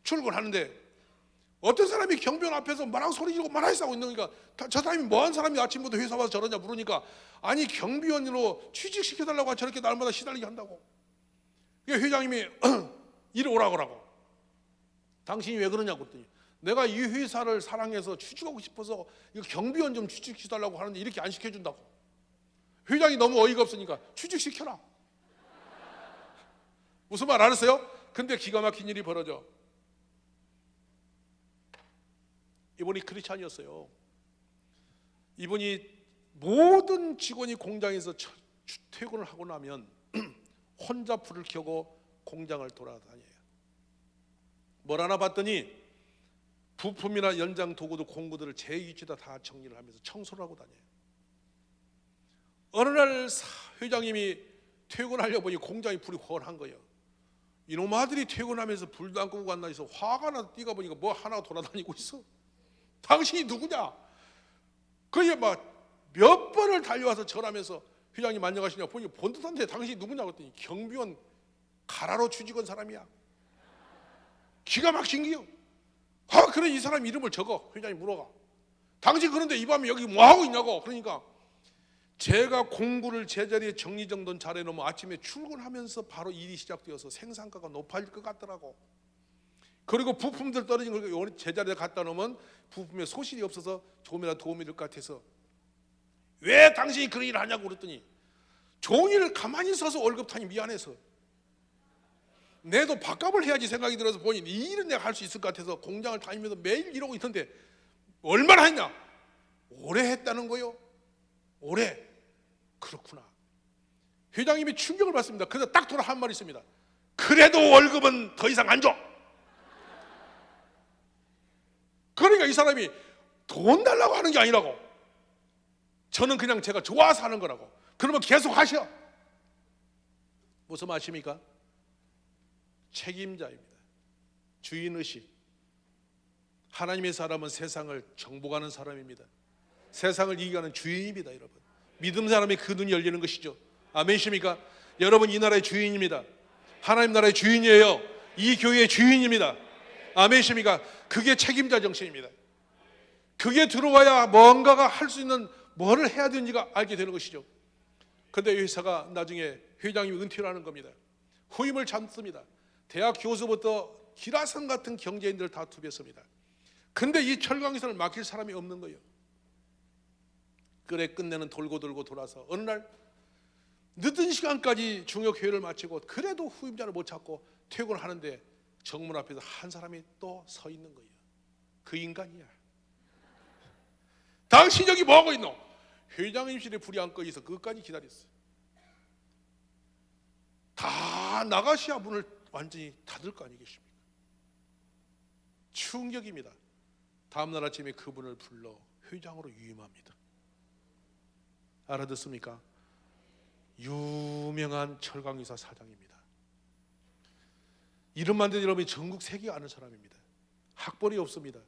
출근하는데 어떤 사람이 경비원 앞에서 말하고 소리 지르고 말하고 싸고 있는 거니까 저 사람이 뭐한 사람이 아침부터 회사 와서 저러냐 물으니까, 아니 경비원으로 취직시켜달라고 저렇게 날마다 시달리게 한다고. 회장님이 이리 오라고 하라고. 당신이 왜 그러냐고 했더니, 내가 이 회사를 사랑해서 취직하고 싶어서 이거 경비원 좀 취직시켜달라고 하는데 이렇게 안 시켜준다고. 회장이 너무 어이가 없으니까 취직시켜라. 무슨 말 알았어요? 근데 기가 막힌 일이 벌어져. 이분이 크리스찬이었어요. 이분이 모든 직원이 공장에서 퇴근을 하고 나면 혼자 불을 켜고 공장을 돌아다녀요. 뭘 하나 봤더니 부품이나 연장 도구들, 공구들을 제 위치에다 다 정리를 하면서 청소를 하고 다녀요. 어느 날 회장님이 퇴근하려고 보니 공장이 불이 훤한 거예요. 이놈 아들이 퇴근하면서 불도 안 끄고 갔나 해서 화가 나서 뛰가 보니까 뭐 하나가 돌아다니고 있어. 당신이 누구냐? 그게 막 몇 번을 달려와서 절하면서 회장님 안녕하시냐 보니 본듯한데 당신이 누구냐고 했더니 경비원 가라로 취직한 사람이야. 기가 막힌 게요. 그래 이 사람 이름을 적어. 회장이 물어가. 당신 그런데 이 밤에 여기 뭐 하고 있냐고. 그러니까 제가 공구를 제자리에 정리정돈 잘해놓으면 아침에 출근하면서 바로 일이 시작되어서 생산가가 높아질 것 같더라고. 그리고 부품들 떨어진 걸 제자리에 갖다 놓으면 부품에 소실이 없어서 조금이라도 도움이 될 것 같아서 왜 당신이 그런 일을 하냐고 그랬더니 종일 가만히 서서 월급 타니 미안해서 내도 밥값을 해야지 생각이 들어서 보니 이 일은 내가 할 수 있을 것 같아서 공장을 다니면서 매일 이러고 있는데 얼마나 했냐? 오래 했다는 거요. 오래. 그렇구나. 회장님이 충격을 받습니다. 그래서 딱 돌아 한 말이 있습니다. 그래도 월급은 더 이상 안 줘. 그러니까 이 사람이 돈 달라고 하는 게 아니라고. 저는 그냥 제가 좋아서 하는 거라고. 그러면 계속 하셔. 무슨 말씀입니까? 책임자입니다. 주인의식. 하나님의 사람은 세상을 정복하는 사람입니다. 세상을 이겨가는 주인입니다. 여러분, 믿음 사람이 그 눈이 열리는 것이죠. 아멘이십니까? 여러분, 이 나라의 주인입니다. 하나님 나라의 주인이에요. 이 교회의 주인입니다. 아멘이십니까? 그게 책임자 정신입니다. 그게 들어와야 뭔가가 할 수 있는 뭐를 해야 되는지가 알게 되는 것이죠. 그런데 이 회사가 나중에 회장님이 은퇴를 하는 겁니다. 후임을 찾습니다. 대학 교수부터 기라성 같은 경제인들을 다 투비했습니다. 근데 이 철강회사를 맡길 사람이 없는 거예요. 그래 끝내는 돌고 돌아서 어느 날 늦은 시간까지 중역회의를 마치고 그래도 후임자를 못 찾고 퇴근을 하는데 정문 앞에서 한 사람이 또 서 있는 거예요. 그 인간이야. 당신 여기 뭐하고 있노? 회장님실에 불이 안 꺼 있어. 그것까지 기다렸어. 다 나가셔야 문을 완전히 닫을 거 아니겠습니까? 충격입니다. 다음날 아침에 그분을 불러 회장으로 유임합니다. 알아듣습니까? 유명한 철강회사 사장입니다. 이름만 듣는 여러분이 전국 세계가 아는 사람입니다. 학벌이 없습니다.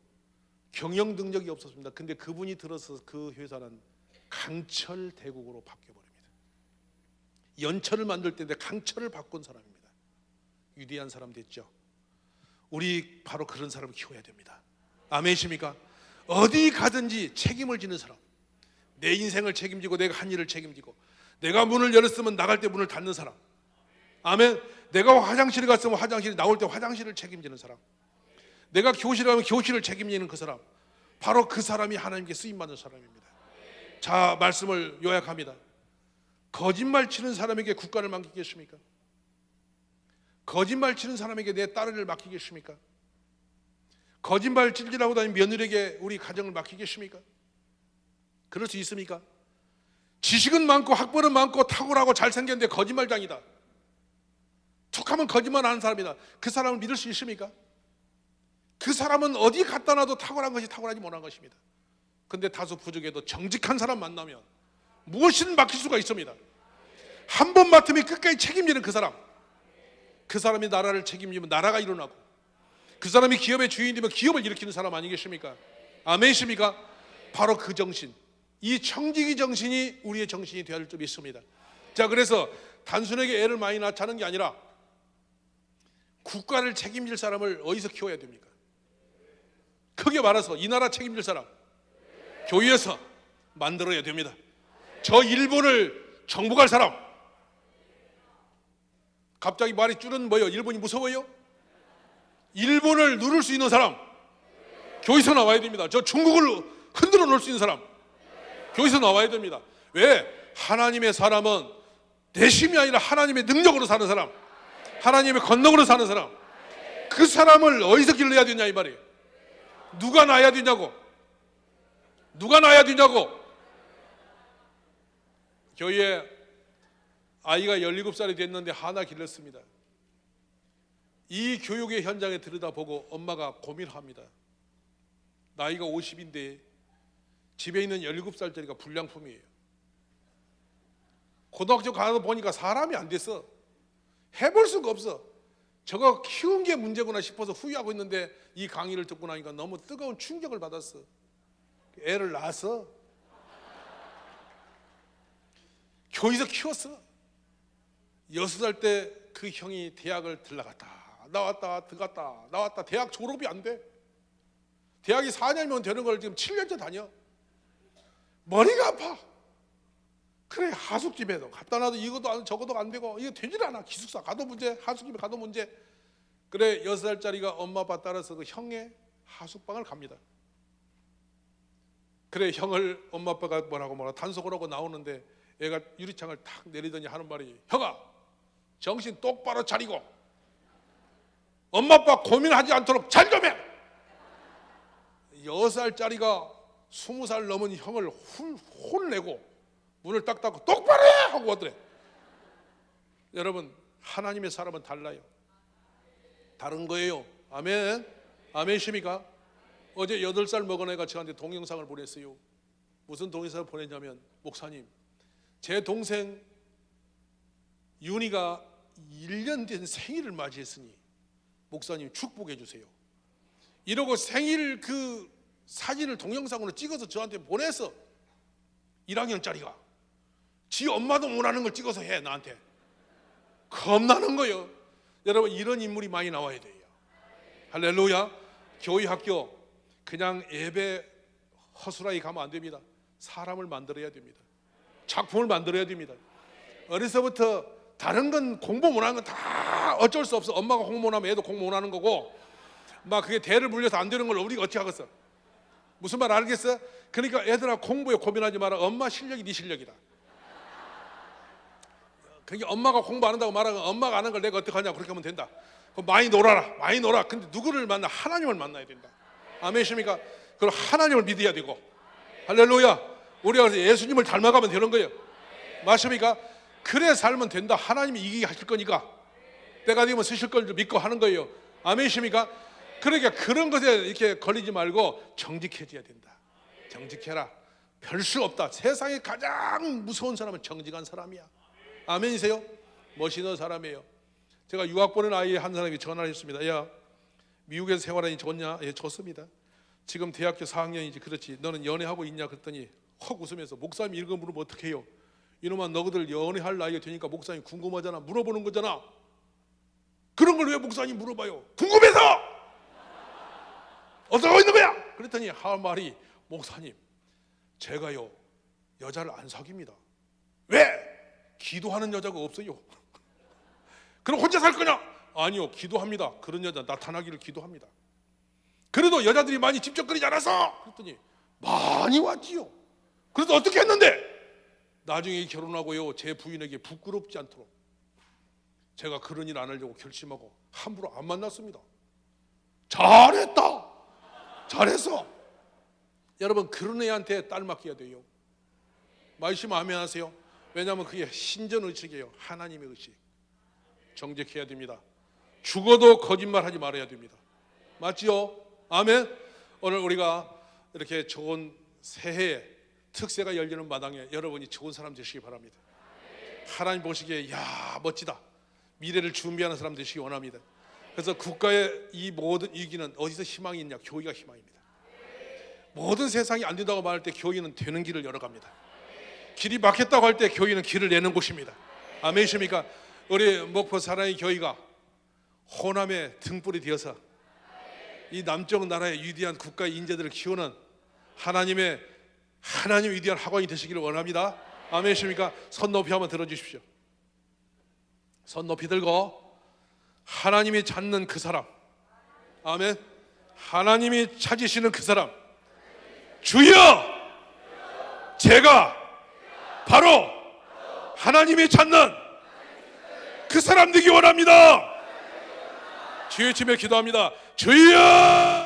경영 능력이 없었습니다. 근데 그분이 들어서 그 회사는 강철 대국으로 바뀌어버립니다. 연철을 만들 때인데 강철을 바꾼 사람입니다. 위대한 사람 됐죠. 우리 바로 그런 사람을 키워야 됩니다. 아멘이십니까? 어디 가든지 책임을 지는 사람, 내 인생을 책임지고 내가 한 일을 책임지고 내가 문을 열었으면 나갈 때 문을 닫는 사람, 아멘. 내가 화장실에 갔으면 화장실에 나올 때 화장실을 책임지는 사람, 내가 교실에 가면 교실을 책임지는 그 사람, 바로 그 사람이 하나님께 쓰임받는 사람입니다. 자, 말씀을 요약합니다. 거짓말 치는 사람에게 국가를 맡기겠습니까? 거짓말 치는 사람에게 내 딸을 맡기겠습니까? 거짓말 찔질하고 다니는 며느리에게 우리 가정을 맡기겠습니까? 그럴 수 있습니까? 지식은 많고 학벌은 많고 탁월하고 잘생겼는데 거짓말장이다. 툭하면 거짓말하는 사람이다. 그 사람을 믿을 수 있습니까? 그 사람은 어디 갖다 놔도 탁월한 것이 탁월하지 못한 것입니다. 근데 다소 부족해도 정직한 사람 만나면 무엇이든 맡길 수가 있습니다. 한 번 맡으면 끝까지 책임지는 그 사람, 그 사람이 나라를 책임지면 나라가 일어나고, 그 사람이 기업의 주인이 되면 기업을 일으키는 사람 아니겠습니까? 아멘이십니까? 바로 그 정신, 이 청지기 정신이 우리의 정신이 되어야 할 줄 믿습니다. 자, 그래서 단순하게 애를 많이 낳자는 게 아니라 국가를 책임질 사람을 어디서 키워야 됩니까? 크게 말해서 이 나라 책임질 사람 교회에서 만들어야 됩니다. 저 일본을 정복할 사람, 갑자기 말이 줄은 뭐예요? 일본이 무서워요? 일본을 누를 수 있는 사람 교회에서 나와야 됩니다. 저 중국을 흔들어 놓을 수 있는 사람 교회에서 나와야 됩니다. 왜? 하나님의 사람은 내심이 아니라 하나님의 능력으로 사는 사람, 하나님의 권능으로 사는 사람, 그 사람을 어디서 길러야 되냐 이 말이에요. 누가 낳아야 되냐고. 누가 낳아야 되냐고. 교회에 아이가 17살이 됐는데 하나 길렀습니다. 이 교육의 현장에 들여다보고 엄마가 고민합니다. 나이가 50인데 집에 있는 17살짜리가 불량품이에요. 고등학교 가서 보니까 사람이 안 됐어. 해볼 수가 없어. 저거 키운 게 문제구나 싶어서 후회하고 있는데 이 강의를 듣고 나니까 너무 뜨거운 충격을 받았어. 애를 낳았어. 교회에서 키웠어. 6살 때 그 형이 대학을 들어갔다 나왔다 들어갔다 나왔다. 대학 졸업이 안 돼. 대학이 4년이면 되는 걸 지금 7년째 다녀. 머리가 아파. 그래, 하숙집에도 갖다 놔도 이것도 안, 저것도 안 되고 이거 되질 않아. 기숙사 가도 문제, 하숙집에 가도 문제. 그래 6살짜리가 엄마 아빠 따라서 그 형의 하숙방을 갑니다. 그래 형을 엄마 아빠가 뭐라고 단속을 하고 나오는데 애가 유리창을 탁 내리더니 하는 말이, 형아 정신 똑바로 차리고 엄마 아빠 고민하지 않도록 잘 좀 해. 6살짜리가 20살 넘은 형을 혼내고 문을 딱 닫고 똑바로 해 하고 왔더래. 여러분, 하나님의 사람은 달라요. 다른 거예요. 아멘. 아멘이십니까? 어제 8살 먹은 애가 저한테 동영상을 보냈어요. 무슨 동영상을 보냈냐면, 목사님, 제 동생 윤희가 1년 된 생일을 맞이했으니 목사님 축복해 주세요. 이러고 생일 그 사진을 동영상으로 찍어서 저한테 보냈어. 1학년짜리가 지 엄마도 못하는 걸 찍어서 해 나한테. 겁나는 거예요. 여러분, 이런 인물이 많이 나와야 돼요. 할렐루야. 교회 학교 그냥 예배 허술하게 가면 안 됩니다. 사람을 만들어야 됩니다. 작품을 만들어야 됩니다. 어려서부터 다른 건 공부 못하는 건 다 어쩔 수 없어. 엄마가 공부 못하면 애도 공부 못하는 거고, 막 그게 대를 물려서 안 되는 걸 우리가 어떻게 하겠어? 무슨 말 알겠어? 그러니까 애들아, 공부에 고민하지 마라. 엄마 실력이 네 실력이다. 그러니까 엄마가 공부 안 한다고 말하면 엄마가 안 한 걸 내가 어떻게 하냐, 그렇게 하면 된다. 그럼 많이 놀아라, 많이 놀아. 근데 누구를 만나? 하나님을 만나야 된다. 아멘이십니까? 그럼 하나님을 믿어야 되고. 할렐루야. 우리가 예수님을 닮아가면 되는 거예요. 맞습니까? 그래 살면 된다. 하나님이 이기게 하실 거니까 때가 되면 쓰실 걸 믿고 하는 거예요. 아멘이십니까? 그러니까 그런 것에 이렇게 걸리지 말고 정직해져야 된다. 정직해라. 별 수 없다. 세상에 가장 무서운 사람은 정직한 사람이야. 아멘이세요? 멋있는 사람이에요. 제가 유학 보낸 아이 한 사람이 전화를 했습니다. 야, 미국에서 생활하니 좋냐? 예, 좋습니다. 지금 대학교 4학년이지. 그렇지. 너는 연애하고 있냐? 그랬더니 헉 웃으면서, 목사님 이런 거 물으면 어떻게 해요? 이놈아, 너희들 연애할 나이가 되니까 목사님 궁금하잖아. 물어보는 거잖아. 그런 걸 왜 목사님 물어봐요? 궁금해서! 어떻게 하고 있는 거야? 그랬더니 할 말이, 목사님 제가요 여자를 안 사깁니다. 왜? 기도하는 여자가 없어요. 그럼 혼자 살 거냐? 아니요, 기도합니다. 그런 여자 나타나기를 기도합니다. 그래도 여자들이 많이 집적거리지 않아서. 그랬더니 많이 왔지요. 그래서 어떻게 했는데? 나중에 결혼하고요 제 부인에게 부끄럽지 않도록 제가 그런 일 안 하려고 결심하고 함부로 안 만났습니다. 잘했다. 잘했어. 여러분, 그런 애한테 딸 맡겨야 돼요. 말씀 아멘 하세요. 왜냐하면 그게 신전의식이에요. 하나님의 의식. 정직해야 됩니다. 죽어도 거짓말하지 말아야 됩니다. 맞지요? 아멘. 오늘 우리가 이렇게 좋은 새해 특세가 열리는 마당에 여러분이 좋은 사람 되시기 바랍니다. 하나님 보시기에 야 멋지다, 미래를 준비하는 사람 되시기 원합니다. 그래서 국가의 이 모든 위기는 어디서 희망이 있냐? 교회가 희망입니다. 모든 세상이 안 된다고 말할 때 교회는 되는 길을 열어갑니다. 길이 막혔다고 할 때 교회는 길을 내는 곳입니다. 아멘이십니까? 우리 목포 사랑의 교회가 호남의 등불이 되어서 이 남쪽 나라의 위대한 국가의 인재들을 키우는 하나님의 위대한 학원이 되시기를 원합니다. 아멘이십니까? 손 높이 한번 들어주십시오. 손 높이 들고, 하나님이 찾는 그 사람, 아멘. 하나님이 찾으시는 그 사람, 주여 제가 바로 하나님이 찾는 그 사람 되기 원합니다. 주의 집에 기도합니다. 주여.